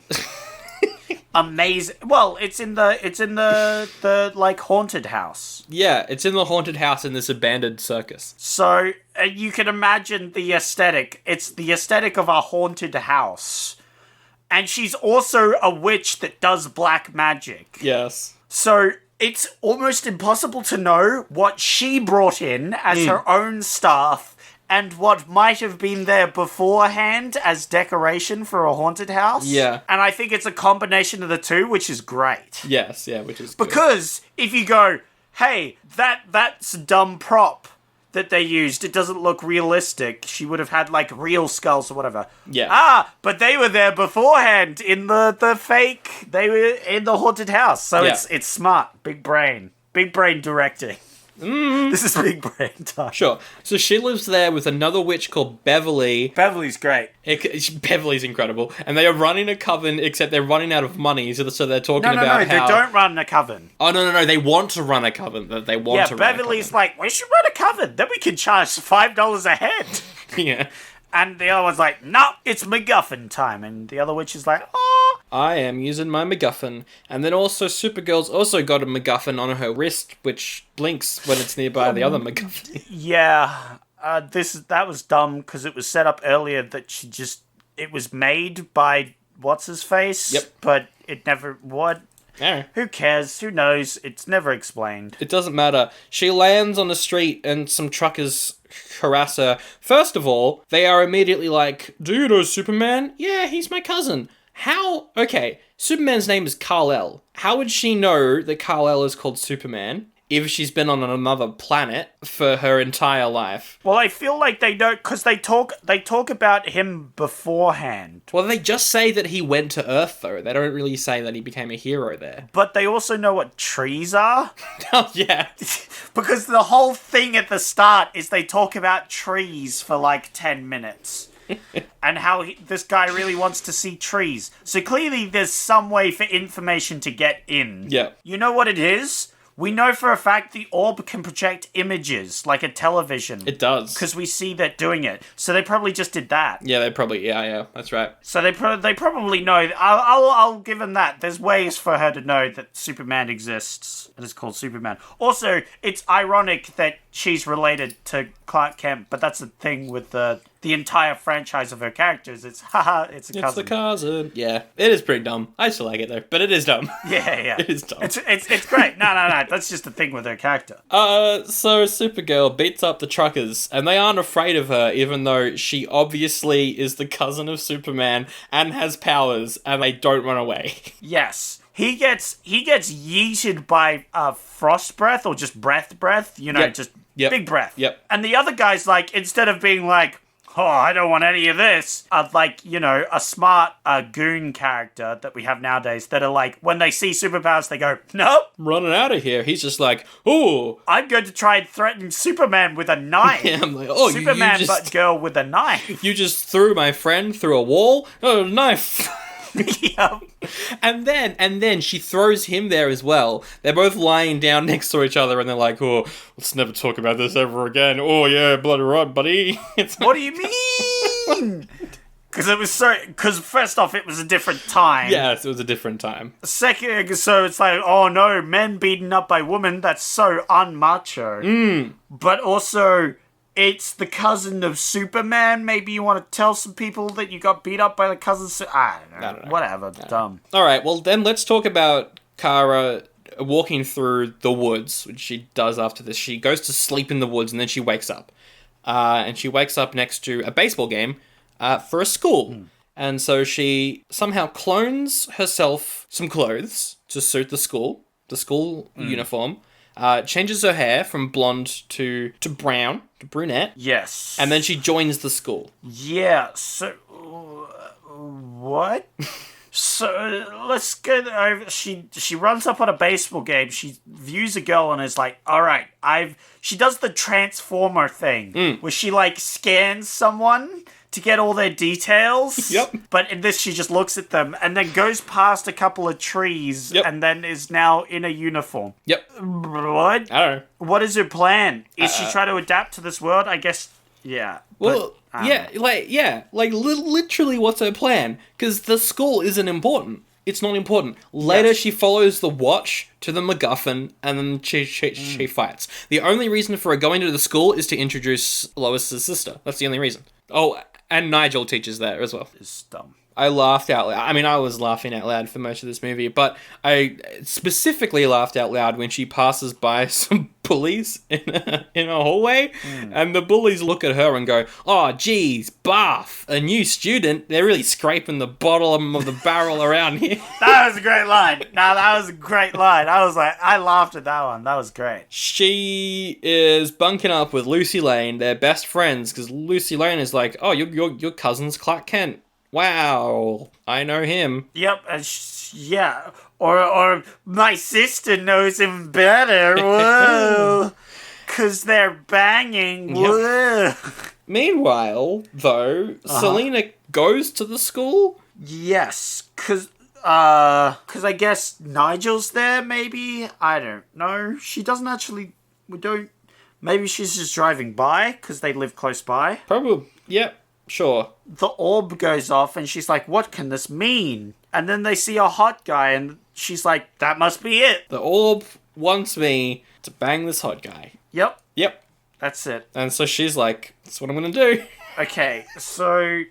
amazing. Well, it's in the like haunted house. Yeah, it's in the haunted house in this abandoned circus. So you can imagine the aesthetic. It's the aesthetic of a haunted house, and she's also a witch that does black magic. Yes. So it's almost impossible to know what she brought in as her own staff. And what might have been there beforehand as decoration for a haunted house. Yeah. And I think it's a combination of the two, which is great. Yes, yeah, which is good. Because if you go, hey, that's a dumb prop that they used. It doesn't look realistic. She would have had, like, real skulls or whatever. Yeah. But they were there beforehand in the fake... They were in the haunted house. So it's smart. Big brain. Big brain directing. This is big brain time. Sure. So she lives there with another witch called Beverly. Beverly's great. Beverly's incredible. And they are running a coven, except they're running out of money, so they're talking about how... No, they don't run a coven. Oh, no, they want to run a coven. They want to run a coven. Beverly's like, we should run a coven, then we can charge $5 a head. Yeah. And the other one's like, no, it's MacGuffin time. And the other witch is like, oh. I am using my MacGuffin. And then also Supergirl's also got a MacGuffin on her wrist, which blinks when it's nearby the other MacGuffin. Yeah. that was dumb because it was set up earlier that it was made by what's his face. Yep. But it never what. Yeah. Who cares? Who knows? It's never explained. It doesn't matter. She lands on the street and some truckers harass her. First of all, they are immediately like, "Do you know Superman?" "Yeah, he's my cousin." How? Okay, Superman's name is Kal-El. How would she know that Kal-El is called Superman if she's been on another planet for her entire life? Well, I feel like they don't, because they talk about him beforehand. Well, they just say that he went to Earth, though. They don't really say that he became a hero there. But they also know what trees are. Oh, yeah. Because the whole thing at the start is they talk about trees for like 10 minutes. And how this guy really wants to see trees. So clearly there's some way for information to get in. Yeah. You know what it is? We know for a fact the orb can project images like a television. It does. Because we see that doing it. So they probably just did that. Yeah, they probably... Yeah, that's right. So they probably know... I'll give them that. There's ways for her to know that Superman exists. It is called Superman. Also, it's ironic that she's related to Clark Kent, but that's the thing with the entire franchise of her characters. It's, haha, it's a cousin. It's the cousin. Yeah, it is pretty dumb. I still like it, though. But it is dumb. Yeah. It is dumb. It's great. No. That's just the thing with her character. So Supergirl beats up the truckers, and they aren't afraid of her, even though she obviously is the cousin of Superman and has powers, and they don't run away. Yes. He gets yeeted by frost breath, or just breath, you know, Yep. just Yep. big breath. Yep. And the other guy's like, instead of being like, "Oh, I don't want any of this," like, you know, a smart goon character that we have nowadays that are like, when they see superpowers, they go, "Nope. I'm running out of here." He's just like, "Oh, I'm going to try and threaten Superman with a knife." yeah." I'm like, "Oh, Superman you just, but girl with a knife. you just threw my friend through a wall? Oh, knife." Yep. And then she throws him there as well. They're both lying down next to each other, and they're like, "Oh, let's never talk about this ever again. Oh yeah, bloody right, buddy." What do you mean? Because first off, it was a different time. Yes, it was a different time. Second, so it's like, oh no, men beaten up by women, that's so unmacho. But also, it's the cousin of Superman. Maybe you want to tell some people that you got beat up by the cousin. I don't know. No. Whatever. Dumb. All right, well then let's talk about Kara walking through the woods, which she does after this. She goes to sleep in the woods, and then she wakes up. And she wakes up next to a baseball game for a school. And so she somehow clones herself some clothes to suit the school uniform. Changes her hair from blonde to brown, to brunette. Yes. And then she joins the school. Yeah, so... what? So, let's get over... She runs up on a baseball game, she views a girl and is like, alright, she does the Transformer thing, where she, like, scans someone to get all their details. Yep. But in this, she just looks at them and then goes past a couple of trees and then is now in a uniform. Yep. What? I don't know. What is her plan? Is she trying to adapt to this world? I guess, yeah. Well, literally what's her plan? Because the school isn't important. It's not important. Later, she follows the watch to the MacGuffin, and then she fights. The only reason for her going to the school is to introduce Lois's sister. That's the only reason. Oh, and Nigel teaches there as well. It's dumb. I laughed out loud. I mean, I was laughing out loud for most of this movie, but I specifically laughed out loud when she passes by some bullies in a hallway, and the bullies look at her and go, "Oh, geez, Bath, a new student. They're really scraping the bottom of the barrel around here." That was a great line. No, that was a great line. I was like, I laughed at that one. That was great. She is bunking up with Lucy Lane. They're best friends, because Lucy Lane is like, "Oh, your cousin's Clark Kent. Wow, I know him." Yep, yeah. Or my sister knows him better. Whoa. Because they're banging. Whoa. Meanwhile, though, Selena goes to the school? Yes, because I guess Nigel's there, maybe? I don't know. She doesn't actually... Maybe she's just driving by, because they live close by. Probably, yep. Sure. The orb goes off and she's like, what can this mean? And then they see a hot guy and she's like, that must be it. The orb wants me to bang this hot guy. Yep. That's it. And so she's like, that's what I'm going to do. Okay, so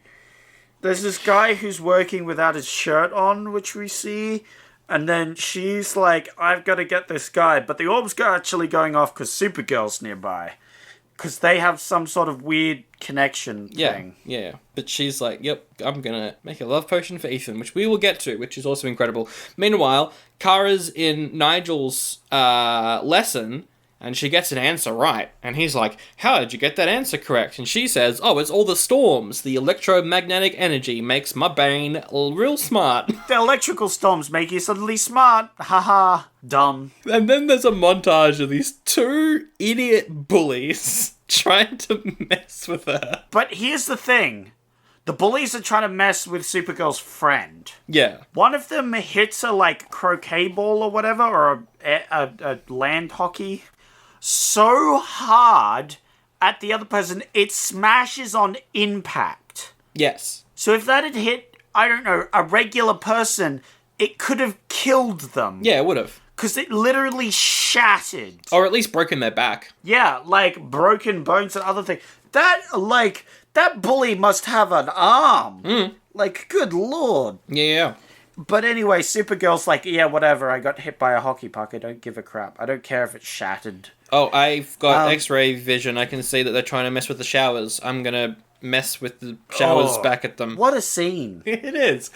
there's this guy who's working without his shirt on, which we see. And then she's like, I've got to get this guy. But the orbs are actually going off because Supergirl's nearby. Because they have some sort of weird connection thing. Yeah. But she's like, yep, I'm going to make a love potion for Ethan, which we will get to, which is also incredible. Meanwhile, Kara's in Nigel's lesson, and she gets an answer right. And he's like, how did you get that answer correct? And she says, oh, it's all the storms. The electromagnetic energy makes my brain real smart. The electrical storms make you suddenly smart. Haha, dumb. And then there's a montage of these two idiot bullies trying to mess with her. But here's the thing. The bullies are trying to mess with Supergirl's friend. Yeah. One of them hits a, like, croquet ball or whatever, or a land hockey, so hard at the other person, it smashes on impact. Yes. So if that had hit, I don't know, a regular person, it could have killed them. Yeah, it would have. Because it literally shattered. Or at least broken their back. Yeah, like broken bones and other things. That bully must have an arm. Mm. Like, good lord. Yeah. But anyway, Supergirl's like, yeah, whatever, I got hit by a hockey puck, I don't give a crap. I don't care if it's shattered. Oh, I've got X-ray vision. I can see that they're trying to mess with the showers. I'm gonna mess with the showers back at them. What a scene. It is.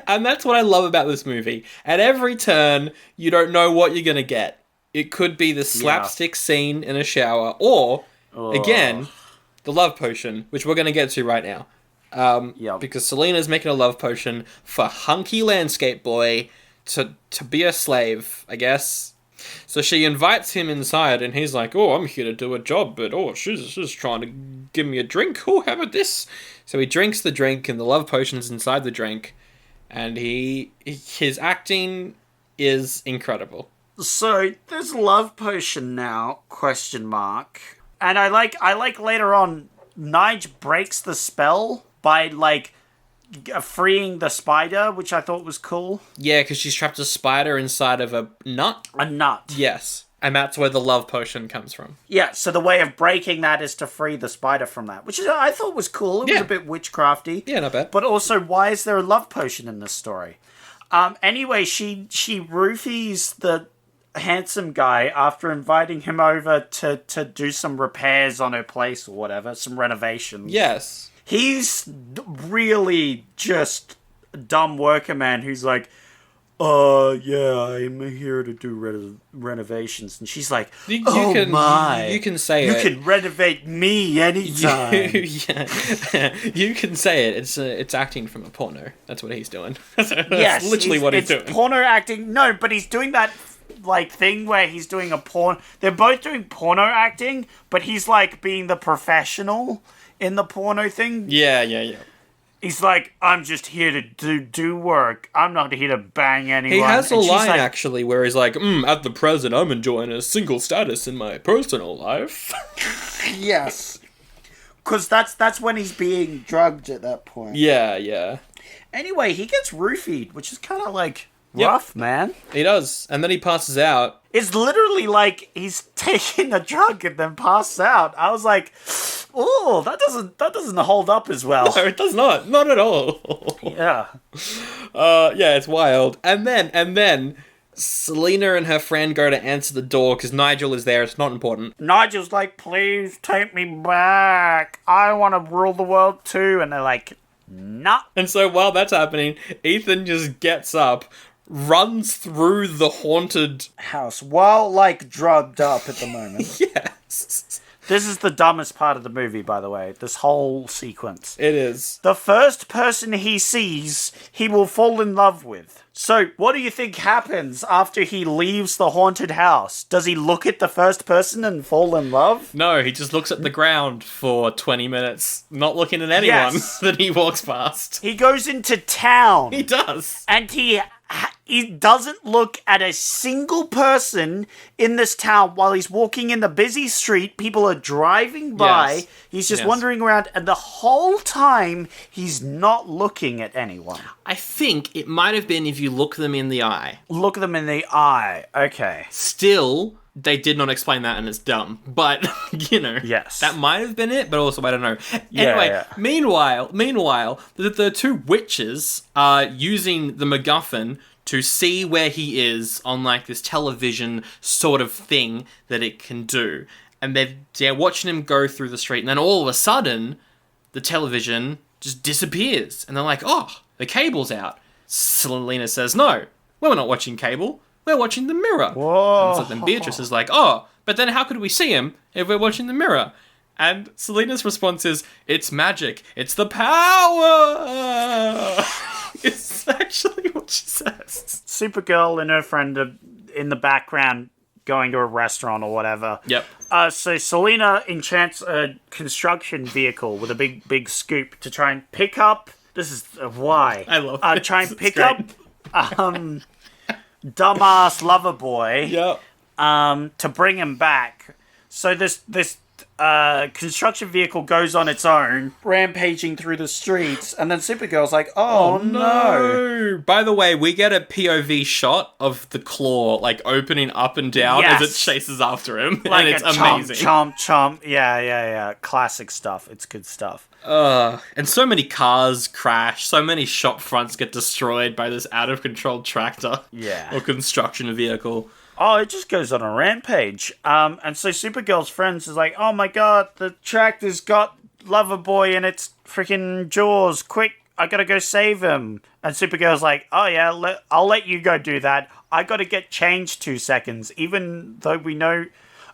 And that's what I love about this movie. At every turn, you don't know what you're gonna get. It could be the slapstick scene in a shower, or, again, the love potion, which we're gonna get to right now. Because Selena's making a love potion for hunky landscape boy to be a slave, I guess. So she invites him inside, and he's like, oh, I'm here to do a job, but she's just trying to give me a drink. Oh, how about this? So he drinks the drink, and the love potion's inside the drink, and his acting is incredible. So there's love potion now, ? And I like later on, Nige breaks the spell by, like, freeing the spider, which I thought was cool. Yeah, because she's trapped a spider inside of a nut. A nut. Yes. And that's where the love potion comes from. Yeah, so the way of breaking that is to free the spider from that, which I thought was cool. It was a bit witchcrafty. Yeah, not bad. But also, why is there a love potion in this story? Anyway, she roofies the handsome guy after inviting him over to do some repairs on her place or whatever, some renovations. Yes. He's really just a dumb worker man who's like, yeah, I'm here to do renovations. And she's like, you can say it. You can renovate me anytime. You can say it. It's acting from a porno. That's what he's doing. That's literally what he's doing. It's porno acting. No, but he's doing that like thing where he's doing a porn. They're both doing porno acting, but he's like being the professional in the porno thing. Yeah. He's like, I'm just here to do work. I'm not here to bang anyone. He has a line, actually, where he's like, at the present, I'm enjoying a single status in my personal life. Yes. Because that's when he's being drugged at that point. Yeah. Anyway, he gets roofied, which is kind of like rough, man. He does. And then he passes out. It's literally like he's taking a drug and then passes out. I was like, oh, that doesn't hold up as well. No, it does not. Not at all. Yeah. Yeah, it's wild. And then Selena and her friend go to answer the door because Nigel is there. It's not important. Nigel's like, please take me back. I want to rule the world too. And they're like, nah. And so while that's happening, Ethan just gets up, runs through the haunted house while, like, drugged up at the moment. Yes. This is the dumbest part of the movie, by the way. This whole sequence. It is. The first person he sees, he will fall in love with. So, what do you think happens after he leaves the haunted house? Does he look at the first person and fall in love? No, he just looks at the ground for 20 minutes, not looking at anyone that he walks past. He goes into town. He does. And he doesn't look at a single person in this town while he's walking in the busy street. People are driving by. Yes. He's just wandering around, and the whole time he's not looking at anyone. I think it might have been if you look them in the eye. Look them in the eye. Okay. Still, they did not explain that, and it's dumb. But, Yes. that might have been it, but also I don't know. Anyway, meanwhile, the two witches are using the MacGuffin to see where he is on, like, this television sort of thing that it can do. And they're watching him go through the street, and then all of a sudden, the television just disappears. And they're like, oh, the cable's out. Selena says, no, we're not watching cable. We're watching the mirror. Whoa. And so then Beatrice is like, oh, but then how could we see him if we're watching the mirror? And Selena's response is, it's magic. It's the power. It's actually what she says. Supergirl and her friend are in the background going to a restaurant or whatever. Yep. So Selena enchants a construction vehicle with a big scoop to try and pick up. This is why. I love this. Try and pick up dumbass lover boy. Yep. To bring him back. So this construction vehicle goes on its own, rampaging through the streets, and then Supergirl's like, oh no. By the way, we get a POV shot of the claw, like, opening up and down as it chases after him, like and it's chomp, amazing. Chomp. Yeah. Classic stuff. It's good stuff. And so many cars crash, so many shop fronts get destroyed by this out-of-control tractor. Yeah. Or construction vehicle. Oh, it just goes on a rampage. And so Supergirl's friends is like, oh my god, the tractor's got Loverboy in its freaking jaws. Quick, I gotta go save him. And Supergirl's like, oh yeah, I'll let you go do that. I gotta get changed 2 seconds. Even though we know...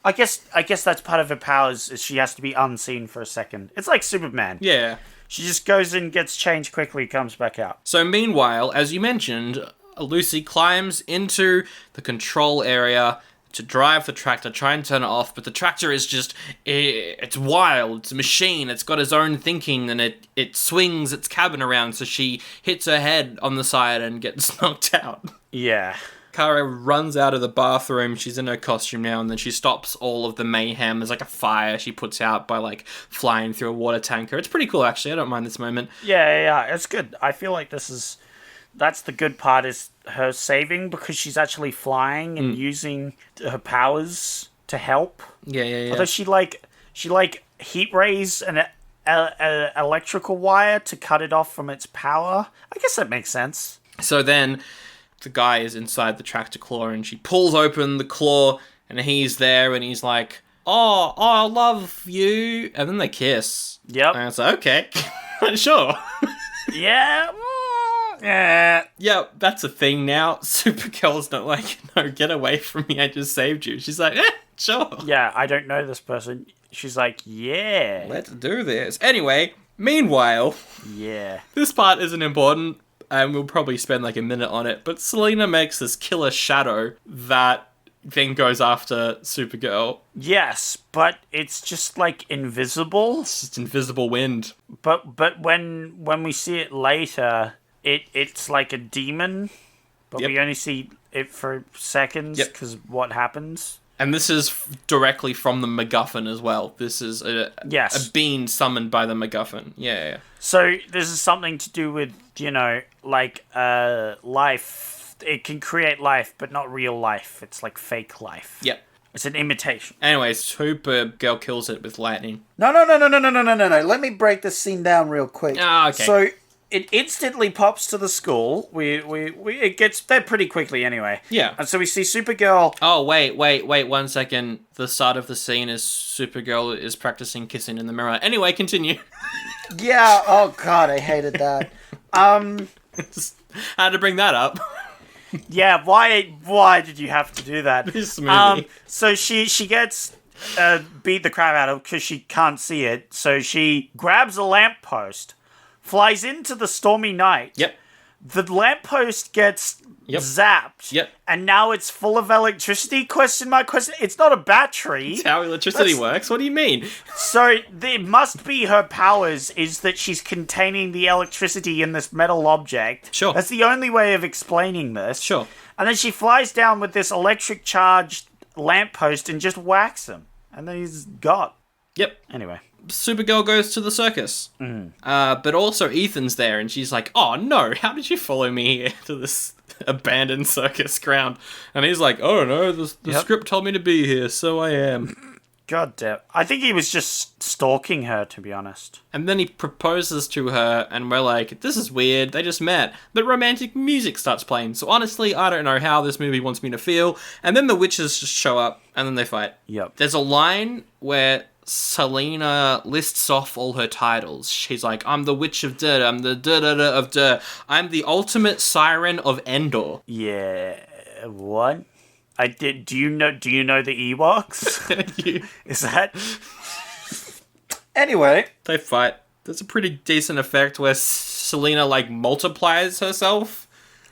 I guess that's part of her powers, is she has to be unseen for a second. It's like Superman. Yeah. She just goes in, gets changed quickly, comes back out. So meanwhile, as you mentioned... Lucy climbs into the control area to drive the tractor, try and turn it off, but the tractor is just, it's wild, it's a machine, it's got its own thinking, and it swings its cabin around, so she hits her head on the side and gets knocked out. Yeah. Kara runs out of the bathroom, she's in her costume now, and then she stops all of the mayhem. There's like a fire she puts out by like flying through a water tanker. It's pretty cool, actually. I don't mind this moment. Yeah, it's good. I feel like that's the good part, is her saving, because she's actually flying and using her powers to help. Yeah. Although she heat rays an electrical wire to cut it off from its power. I guess that makes sense. So then the guy is inside the tractor claw, and she pulls open the claw, and he's there, and he's like, oh, I love you. And then they kiss. Yep. And it's like, okay, sure. Yeah. Yeah, that's a thing now. Supergirl's not like, no, get away from me, I just saved you. She's like, sure. Yeah, I don't know this person. She's like, yeah. Let's do this. Anyway, meanwhile, yeah, this part isn't important, and we'll probably spend like a minute on it, but Selena makes this killer shadow that then goes after Supergirl. Yes, but it's just like invisible. It's just invisible wind. But when we see it later... It's like a demon, but we only see it for seconds because what happens. And this is directly from the MacGuffin as well. This is a being summoned by the MacGuffin. Yeah. So this is something to do with, life. It can create life, but not real life. It's like fake life. Yep. It's an imitation. Anyways, Supergirl kills it with lightning. No. Let me break this scene down real quick. Ah, okay. So... it instantly pops to the school. It gets there pretty quickly anyway. Yeah. And so we see Supergirl. Oh, wait 1 second. The start of the scene is Supergirl is practicing kissing in the mirror. Anyway, continue. Yeah, oh god, I hated that. Just had to bring that up. Yeah, why did you have to do that? This movie. So she gets beat the crap out of because she can't see it. So she grabs a lamppost, flies into the stormy night. Yep. The lamppost gets zapped. Yep. And now it's full of electricity? Question. It's not a battery. That's how electricity works. What do you mean? So it must be her powers is that she's containing the electricity in this metal object. Sure. That's the only way of explaining this. Sure. And then she flies down with this electric charged lamppost and just whacks him. And then he's got. Yep. Anyway. Supergirl goes to the circus. But also Ethan's there, and she's like, oh no, how did you follow me here to this abandoned circus ground? And he's like, oh no, the script told me to be here, so I am. God damn. I think he was just stalking her, to be honest. And then he proposes to her, and we're like, this is weird, they just met. But romantic music starts playing, so honestly, I don't know how this movie wants me to feel. And then the witches just show up, and then they fight. Yep. There's a line where Selena lists off all her titles. She's like, I'm the witch of Dur, I'm the da-da-da of Dur, I'm the ultimate siren of Endor. Yeah, what? Do you know the Ewoks? Is that... Anyway. They fight. There's a pretty decent effect where Selena, like, multiplies herself.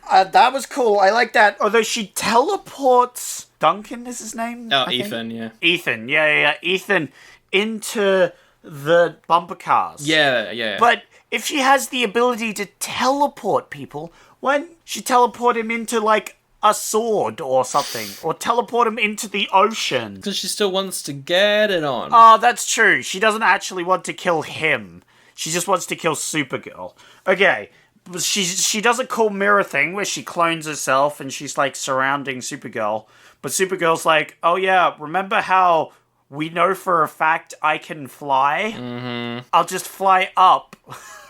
That was cool. I like that. Although she teleports... Duncan is his name? Oh, Ethan, yeah. Ethan, yeah. Ethan into the bumper cars. Yeah. But if she has the ability to teleport people, why don't she teleport him into, like, a sword or something? Or teleport him into the ocean? Because she still wants to get it on. Oh, that's true. She doesn't actually want to kill him. She just wants to kill Supergirl. Okay. She does a cool mirror thing where she clones herself and she's, like, surrounding Supergirl. But Supergirl's like, oh yeah, remember how we know for a fact I can fly? Mm-hmm. I'll just fly up.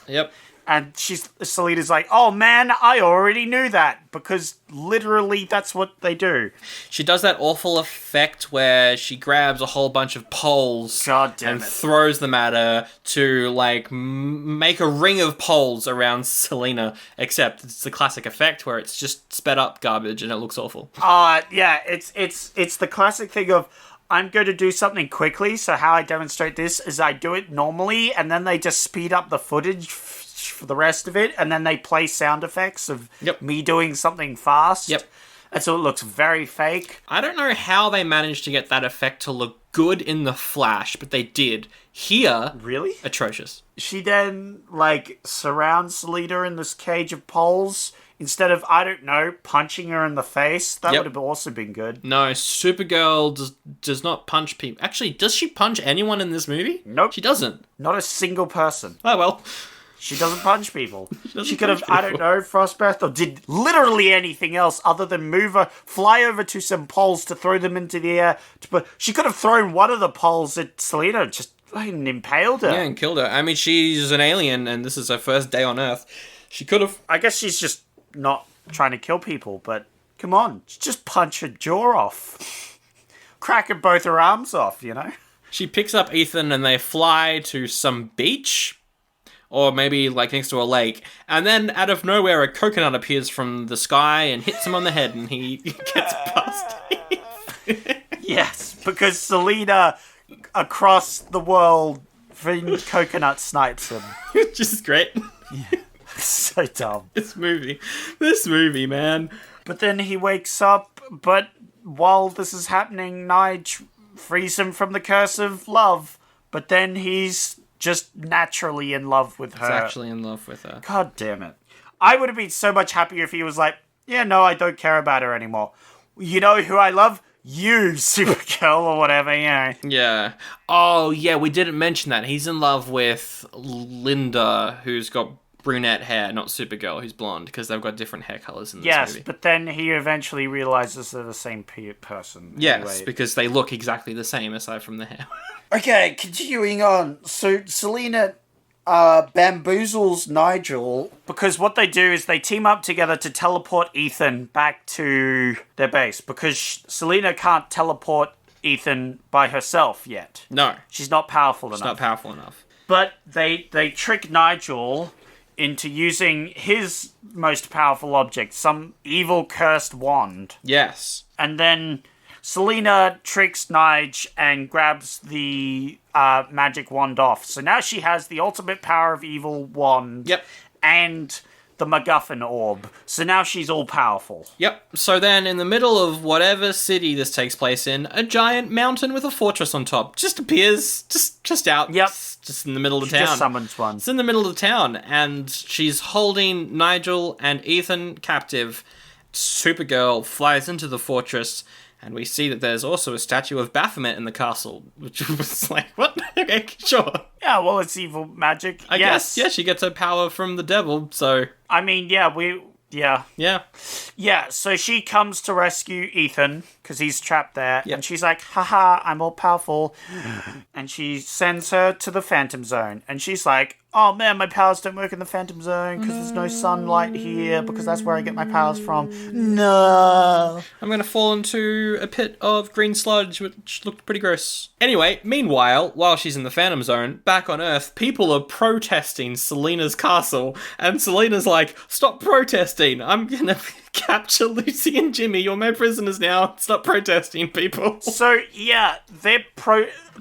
Yep. And Selena's like, oh man, I already knew that. Because literally that's what they do. She does that awful effect where she grabs a whole bunch of poles and throws them at her to, like, make a ring of poles around Selena. Except it's the classic effect where it's just sped up garbage and it looks awful. Yeah, it's the classic thing of, I'm going to do something quickly, so how I demonstrate this is I do it normally, and then they just speed up the footage for the rest of it, and then they play sound effects of me doing something fast. Yep. And so it looks very fake. I don't know how they managed to get that effect to look good in the Flash, but they did. Here, really? Atrocious. She then, like, surrounds Selena in this cage of poles instead of, I don't know, punching her in the face. That would have also been good. No, Supergirl does not punch people. Actually, does she punch anyone in this movie? Nope. She doesn't. Not a single person. Oh, well. She doesn't punch people. She could have, I don't know, Frostbreath, or did literally anything else other than fly over to some poles to throw them into the air. She could have thrown one of the poles at Selena, just fucking impaled her. Yeah, and killed her. I mean, she's an alien, and this is her first day on Earth. She could have... I guess she's just not trying to kill people, but come on, just punch her jaw off. Crack her both her arms off, you know? She picks up Ethan, and they fly to some beach... or maybe, like, next to a lake. And then, out of nowhere, a coconut appears from the sky and hits him on the head, and he gets busted. Yes, because Selena, across the world, coconut snipes him. Which is great. Yeah. So dumb. This movie, man. But then he wakes up, but while this is happening, Nige frees him from the curse of love. But then he's... just naturally in love with her. He's actually in love with her. God damn it. I would have been so much happier if he was like, yeah, no, I don't care about her anymore. You know who I love? You, Supergirl, or whatever, you know. Yeah. Oh, yeah, we didn't mention that. He's in love with Linda, who's got brunette hair, not Supergirl, who's blonde, because they've got different hair colours in this movie. Yes, but then he eventually realises they're the same person. Yes, anyway. Because they look exactly the same aside from the hair. Okay, continuing on. So Selena bamboozles Nigel because what they do is they team up together to teleport Ethan back to their base because Selena can't teleport Ethan by herself yet. No. She's not powerful enough. She's not powerful enough. But they trick Nigel into using his most powerful object, some evil cursed wand. Yes. And then Selena tricks Nige and grabs the magic wand off. So now she has the ultimate power of evil wand. Yep. And the MacGuffin orb. So now she's all powerful. Yep. So then in the middle of whatever city this takes place in, a giant mountain with a fortress on top just appears, just out. Yep. Just in the middle of She town. just summons one. It's in the middle of town, and she's holding Nigel and Ethan captive. Supergirl flies into the fortress And we see that there's also a statue of Baphomet in the castle, which was like, what? Okay, sure. Yeah, well, it's evil magic. I guess, yeah, she gets her power from the devil, so... I mean, yeah, Yeah. Yeah. Yeah, so she comes to rescue Ethan, because he's trapped there, and she's like, haha, I'm all powerful. And she sends her to the Phantom Zone, and she's like, oh man, my powers don't work in the Phantom Zone, because there's no sunlight here, because that's where I get my powers from. No! I'm gonna fall into a pit of green sludge, which looked pretty gross. Anyway, meanwhile, while she's in the Phantom Zone, back on Earth, people are protesting Selina's castle, and Selina's like, stop protesting, I'm gonna capture Lucy and Jimmy, you're my prisoners now, stop protesting, people. So, yeah, they're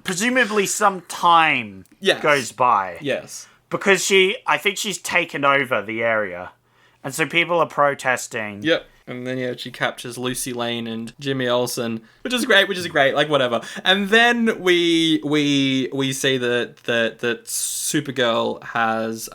presumably some time goes by. Yes. Because I think she's taken over the area. And so people are protesting. Yep. And then, she captures Lucy Lane and Jimmy Olsen, which is great, like, whatever. And then we see that Supergirl has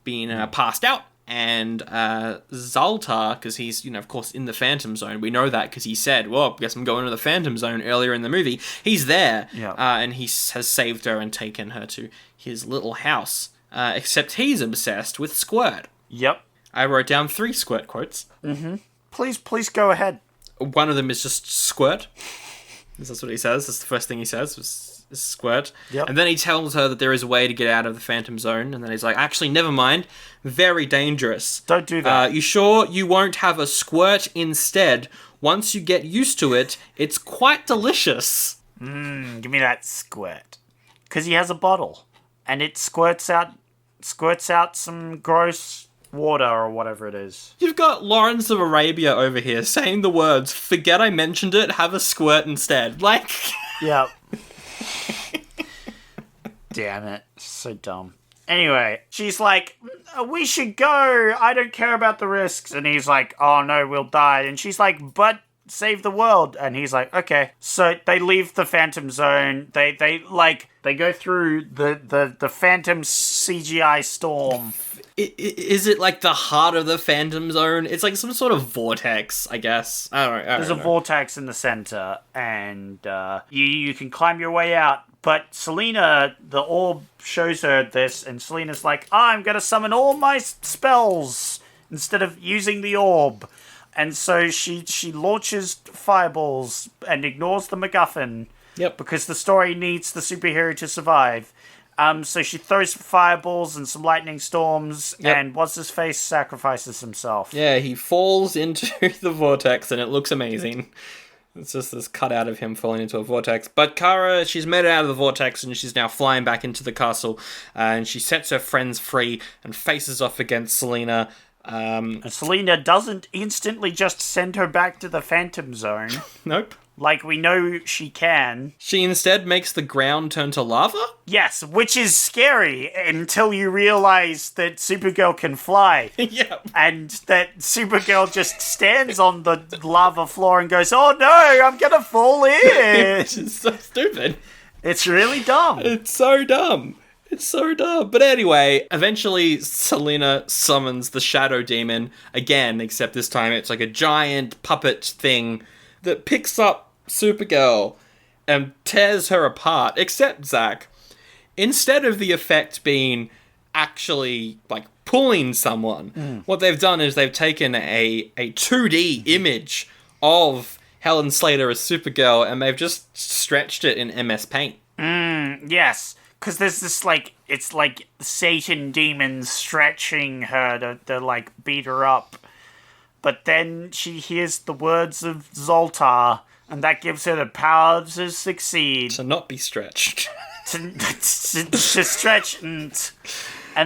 been passed out. And Zoltar, because he's, of course, in the Phantom Zone. We know that because he said, well, I guess I'm going to the Phantom Zone earlier in the movie. He's there. Yeah. And he has saved her and taken her to his little house. Except he's obsessed with Squirt. Yep. I wrote down 3 Squirt quotes. Mm-hmm. Please go ahead. One of them is just Squirt. That's what he says. That's the first thing he says, was Squirt. Yep. And then he tells her that there is a way to get out of the Phantom Zone. And then he's like, actually, never mind. Very dangerous. Don't do that. You sure you won't have a Squirt instead? Once you get used to it, it's quite delicious. Give me that Squirt. Because he has a bottle. And it squirts out some gross water or whatever it is. You've got Lawrence of Arabia over here saying the words, forget I mentioned it, have a squirt instead. Like... Yep. Damn it. So dumb. Anyway, she's like, we should go. I don't care about the risks. And he's like, oh no, we'll die. And she's like, but save the world. And he's like, okay. So they leave the Phantom Zone. They go through the Phantom CGI storm. Is it like the heart of the Phantom Zone? It's like some sort of vortex, I guess. I don't know. There's a vortex in the center, and you can climb your way out. But Selina, the orb shows her this, and Selina's like, I'm going to summon all my spells instead of using the orb. And so she launches fireballs and ignores the MacGuffin. Yep. Because the story needs the superhero to survive. So she throws fireballs and some lightning storms, and what's-his-face sacrifices himself. Yeah, he falls into the vortex, and it looks amazing. It's just this cutout of him falling into a vortex. But Kara, she's made it out of the vortex, and she's now flying back into the castle, and she sets her friends free and faces off against Selina. And Selina doesn't instantly just send her back to the Phantom Zone. Nope. Like we know she can. She instead makes the ground turn to lava? Yes, which is scary until you realize that Supergirl can fly. Yep. And that Supergirl just stands on the lava floor and goes, oh no, I'm gonna fall in. It's so stupid. It's really dumb. It's so dumb. It's so dumb. But anyway, eventually Selina summons the Shadow Demon again, except this time it's like a giant puppet thing that picks up Supergirl and tears her apart. Except, Zach, instead of the effect being actually, like, pulling someone, what they've done is they've taken a 2D image of Helen Slater as Supergirl and they've just stretched it in MS Paint. Yes. Because there's this, like, it's like Satan demons stretching her to like, beat her up. But then she hears the words of Zoltar, and that gives her the power to succeed. To not be stretched. to stretch, and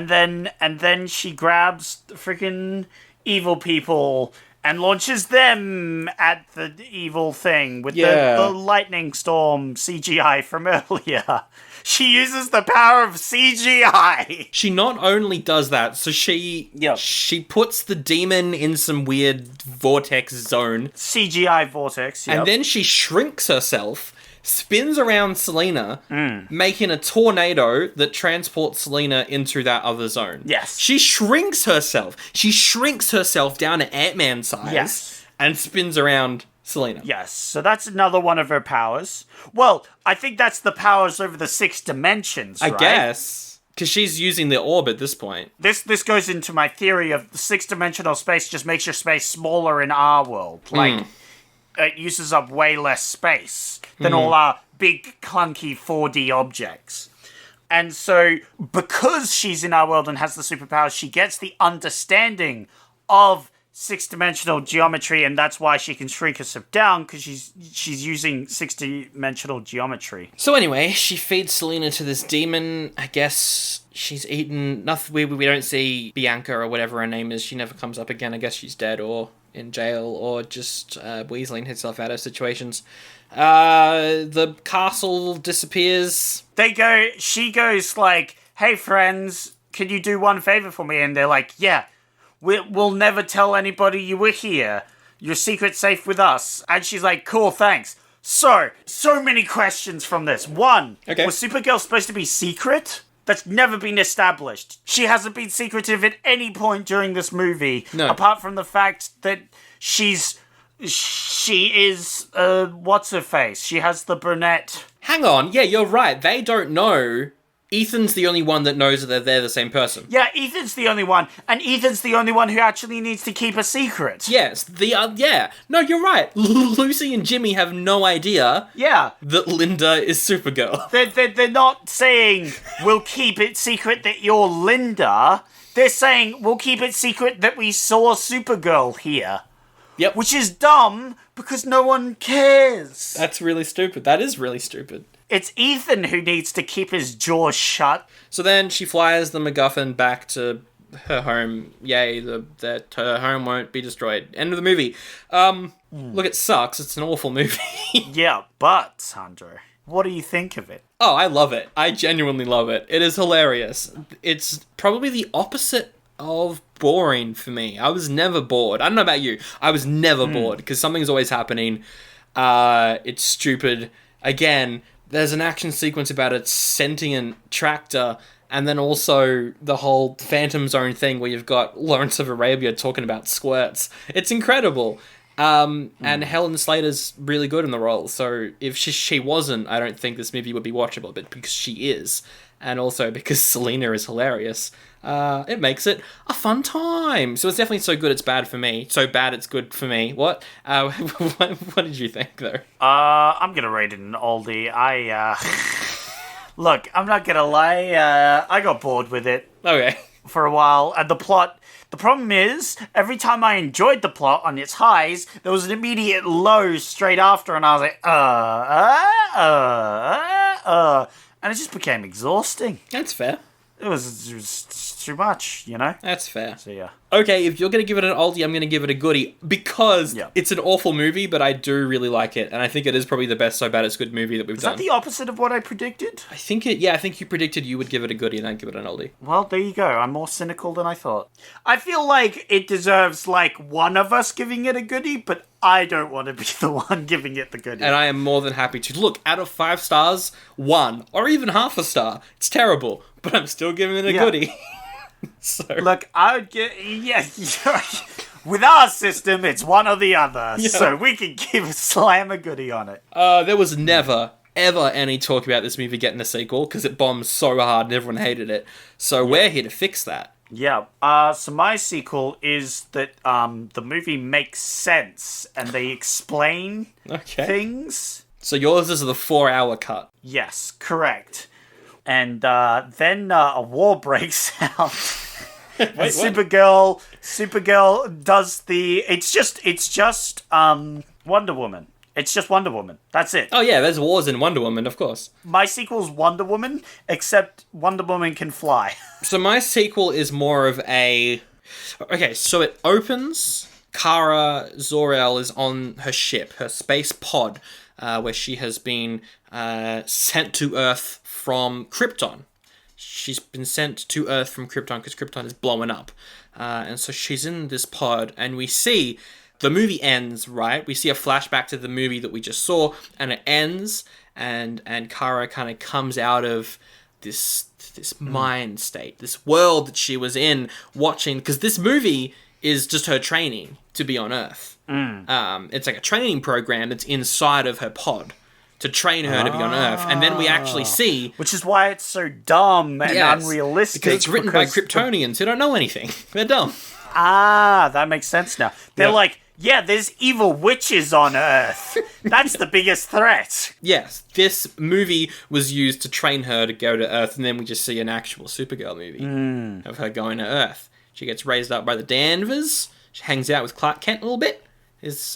then she grabs the freaking evil people and launches them at the evil thing with the lightning storm CGI from earlier. She uses the power of CGI. She not only does that, so she puts the demon in some weird vortex zone. CGI vortex, and then she shrinks herself, spins around Selina, making a tornado that transports Selina into that other zone. Yes. She shrinks herself. She shrinks herself down to Ant-Man size. Yes. And spins around Selena. Yes, so that's another one of her powers. Well, I think that's the powers over the 6 dimensions, right? I guess. Because she's using the orb at this point. This goes into my theory of the 6-dimensional space just makes your space smaller in our world. Like, it uses up way less space than all our big, clunky 4D objects. And so, because she's in our world and has the superpowers, she gets the understanding of 6-dimensional geometry, and that's why she can shrink herself down, because she's using 6-dimensional geometry. So anyway, she feeds Selena to this demon. I guess she's eaten... Nothing. We don't see Bianca or whatever her name is. She never comes up again. I guess she's dead or in jail or just weaseling herself out of situations. The castle disappears. She goes like, hey friends, can you do one favor for me? And they're like, yeah, we'll never tell anybody you were here. Your secret's safe with us. And she's like, cool, thanks. So many questions from this. One, was Supergirl supposed to be secret? That's never been established. She hasn't been secretive at any point during this movie. No. Apart from the fact that she is, what's-her-face? She has the brunette. Hang on. Yeah, you're right. They don't know. Ethan's the only one that knows that they're the same person. Yeah, Ethan's the only one. And Ethan's the only one who actually needs to keep a secret. Yes, yeah. No, you're right. Lucy and Jimmy have no idea that Linda is Supergirl. They're not saying, we'll keep it secret that you're Linda. They're saying, we'll keep it secret that we saw Supergirl here. Yep. Which is dumb, because no one cares. That's really stupid. That is really stupid. It's Ethan who needs to keep his jaw shut. So then she flies the MacGuffin back to her home. Yay, that her home won't be destroyed. End of the movie. Look, it sucks. It's an awful movie. Yeah, but, Sandro, what do you think of it? Oh, I love it. I genuinely love it. It is hilarious. It's probably the opposite of boring for me. I was never bored. I don't know about you. I was never bored, because something's always happening. It's stupid. Again, there's an action sequence about a sentient tractor, and then also the whole Phantom Zone thing where you've got Lawrence of Arabia talking about squirts. It's incredible. And Helen Slater's really good in the role, so if she wasn't, I don't think this movie would be watchable, but because she is, and also because Selena is hilarious, it makes it a fun time. So it's definitely so good it's bad for me. So bad it's good for me. What? What did you think, though? I'm gonna rate it an oldie. Look, I'm not gonna lie, I got bored with it. Okay. For a while, and the problem is, every time I enjoyed the plot on its highs, there was an immediate low straight after, and I was like, and it just became exhausting. That's fair. It was too much, you know? That's fair. So, yeah. Okay, if you're going to give it an oldie, I'm going to give it a goodie, because it's an awful movie, but I do really like it, and I think it is probably the best So Bad It's Good movie that we've done. Is that the opposite of what I predicted? I think you predicted you would give it a goodie, and I'd give it an oldie. Well, there you go. I'm more cynical than I thought. I feel like it deserves, like, one of us giving it a goodie, but I don't want to be the one giving it the goodie. And I am more than happy to. Look, out of 5 stars, 1, or even half a star. It's terrible, but I'm still giving it a goodie. So. Look, I would get... Yeah, with our system, it's one or the other. Yeah. So we can slam a goodie on it. There was never, ever any talk about this movie getting a sequel, because it bombed so hard and everyone hated it. So we're here to fix that. Yeah. So my sequel is that the movie makes sense and they explain things. So yours is the 4-hour cut. Yes, correct. And then a war breaks out. Wait, and Supergirl does the... It's just Wonder Woman. It's just Wonder Woman. That's it. Oh yeah, there's wars in Wonder Woman, of course. My sequel's Wonder Woman, except Wonder Woman can fly. So my sequel is more of a... Okay, so it opens... Kara Zor-El is on her ship, her space pod, where she has been sent to Earth from Krypton. She's been sent to Earth from Krypton because Krypton is blowing up. And so she's in this pod, and we see... The movie ends, right? We see a flashback to the movie that we just saw, and it ends, and Kara kind of comes out of this mind state, this world that she was in watching, because this movie is just her training to be on Earth. It's like a training program that's inside of her pod to train her to be on Earth. And then we actually see... Which is why it's so dumb and unrealistic. Because it's written by Kryptonians who don't know anything. They're dumb. That makes sense now. They're like, yeah, there's evil witches on Earth. That's the biggest threat. Yes, this movie was used to train her to go to Earth, and then we just see an actual Supergirl movie of her going to Earth. She gets raised up by the Danvers. She hangs out with Clark Kent a little bit, because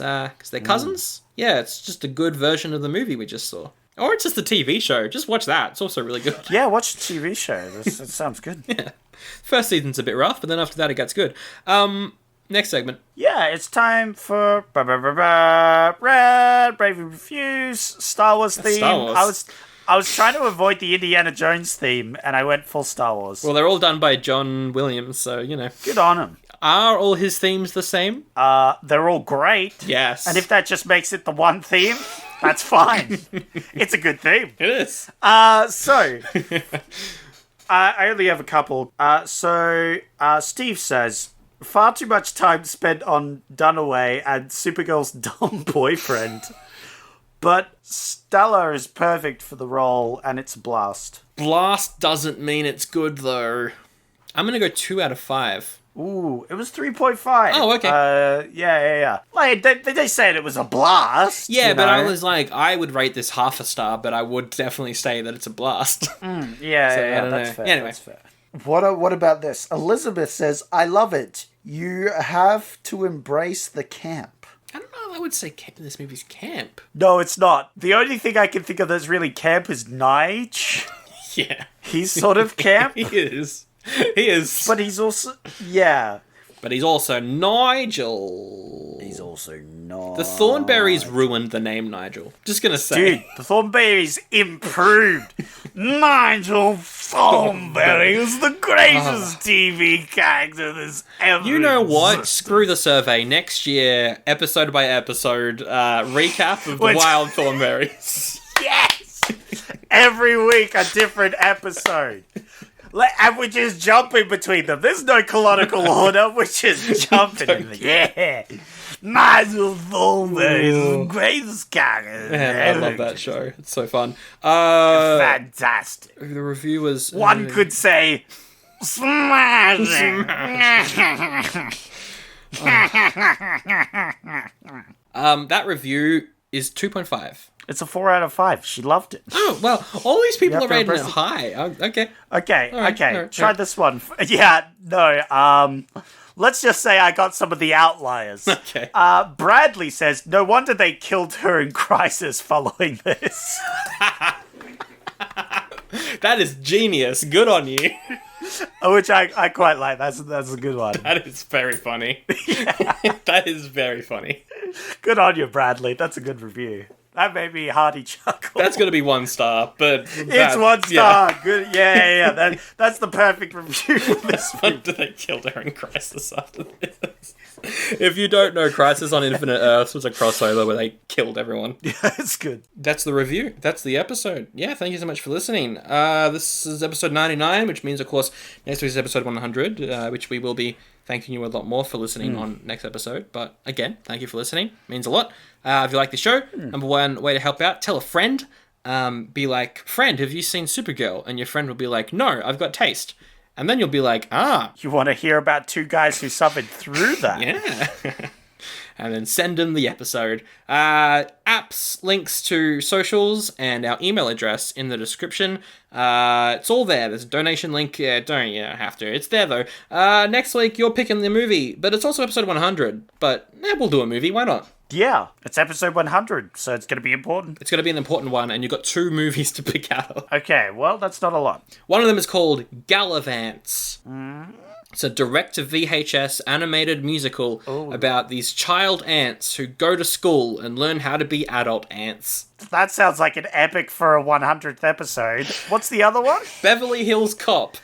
they're cousins. Yeah, it's just a good version of the movie we just saw. Or it's just a TV show. Just watch that. It's also really good. Yeah, watch the TV show. That sounds good. Yeah. First season's a bit rough, but then after that it gets good. Next segment. Yeah, it's time for Red Brave Reviews Star Wars theme. Star Wars. I was trying to avoid the Indiana Jones theme, and I went full Star Wars. Well, they're all done by John Williams, so, you know. Good on him. Are all his themes the same? They're all great. Yes. And if that just makes it the one theme, that's fine. It's a good theme. It is. So... I only have a couple. Steve says, far too much time spent on Dunaway and Supergirl's dumb boyfriend. But Stella is perfect for the role, and it's a blast. Blast doesn't mean it's good, though. I'm going to go 2 out of 5. Ooh, it was 3.5. Oh, okay. Yeah. Like, they said it was a blast. Yeah, but I was like, I would rate this half a star, but I would definitely say that it's a blast. Yeah, that's fair. Anyway. That's fair. What about this? Elizabeth says, I love it. You have to embrace the camp. I don't know if I would say this movie's camp. No, it's not. The only thing I can think of that's really camp is Nige. Yeah. He's sort of camp. He is. He is. But he's also... Yeah. But he's also Nigel. He's also not... The Thornberrys ruined the name Nigel. Just gonna say. Dude, the Thornberrys improved. Nigel Thornberry was the greatest TV character there's ever You know what? existed. Screw the survey. Next year, episode by episode, recap of the Wild Thornberrys. Yes! Every week a different episode. And we're just jumping between them. There's no canonical order. We're just jumping. Yeah. Nigel Thornberry is the greatest character. Man, I love that show. It's so fun. Fantastic. The review was... One could say... Smashing. That review is 2.5. It's a 4 out of 5. She loved it. Oh, well, all these people are rating it high. Okay. Okay. All right. Try this one. Yeah, no, let's just say I got some of the outliers. Okay. Bradley says, no wonder they killed her in Crisis following this. That is genius. Good on you. Which I quite like. That's a good one. That is very funny. That is very funny. Good on you, Bradley. That's a good review. That made me hearty chuckle. That's going to be 1 star, but... It's 1 star. Yeah. Good. Yeah. That's the perfect review for this movie. Wonder they killed her in Crisis after this. If you don't know, Crisis on Infinite Earths was a crossover where they killed everyone. Yeah, it's good. That's the review. That's the episode. Yeah, thank you so much for listening. This is episode 99, which means, of course, next week's episode 100, which we will be thanking you a lot more for listening on next episode. But again, thank you for listening. It means a lot. If you like the show, number one way to help out, tell a friend. Be like, friend, have you seen Supergirl? And your friend will be like, no, I've got taste. And then you'll be like, You want to hear about 2 guys who suffered through that? Yeah. And then send them the episode. Apps, links to socials, and our email address in the description. It's all there. There's a donation link. You don't have to. It's there, though. Next week, you're picking the movie. But it's also episode 100. But we'll do a movie. Why not? Yeah, it's episode 100, so it's going to be important. It's going to be an important one, and you've got 2 movies to pick out of. Okay, well, that's not a lot. One of them is called Gallivants. It's a direct-to-VHS animated musical about these child ants who go to school and learn how to be adult ants. That sounds like an epic for a 100th episode. What's the other one? Beverly Hills Cop.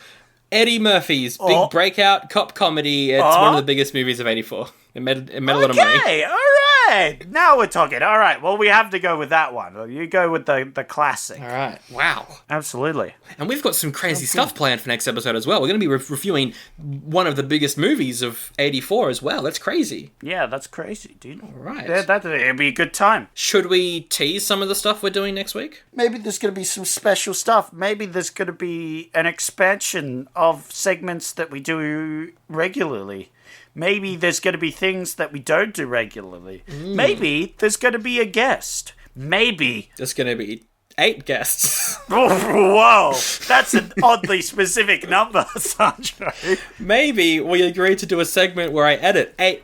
Eddie Murphy's big breakout cop comedy. It's one of the biggest movies of '84. It made a lot of money. Okay, all right. Hey, now we're talking. All right, well, we have to go with that one. Well, you go with the classic. All right. Wow. Absolutely. And we've got some crazy stuff planned for next episode as well. We're going to be reviewing one of the biggest movies of 84 as well. That's crazy. Yeah, that's crazy, dude. All right. Yeah, it'll be a good time. Should we tease some of the stuff we're doing next week? Maybe there's going to be some special stuff. Maybe there's going to be an expansion of segments that we do regularly. Maybe there's going to be things that we don't do regularly. Maybe there's going to be a guest. Maybe there's going to be 8 guests. Whoa, that's an oddly specific number, Sancho. Maybe we agreed to do a segment where I edit 8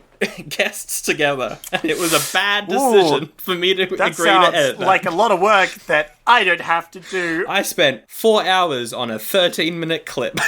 guests together, and it was a bad decision for me to agree to edit that. Like a lot of work that I don't have to do. I spent 4 hours on a 13-minute clip.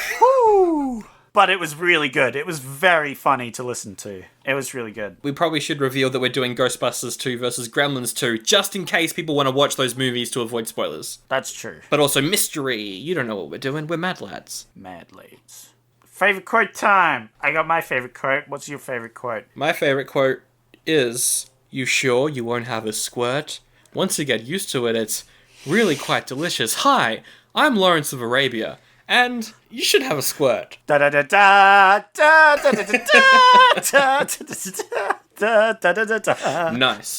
But it was really good. It was very funny to listen to. It was really good. We probably should reveal that we're doing Ghostbusters 2 versus Gremlins 2, just in case people want to watch those movies to avoid spoilers. That's true. But also mystery. You don't know what we're doing. We're mad lads. Mad lads. Favorite quote time. I got my favorite quote. What's your favorite quote? My favorite quote is, "You sure you won't have a squirt? Once you get used to it, it's really quite delicious. Hi, I'm Lawrence of Arabia. And you should have a squirt." Da da da da da da da da da da da da da da da. Nice.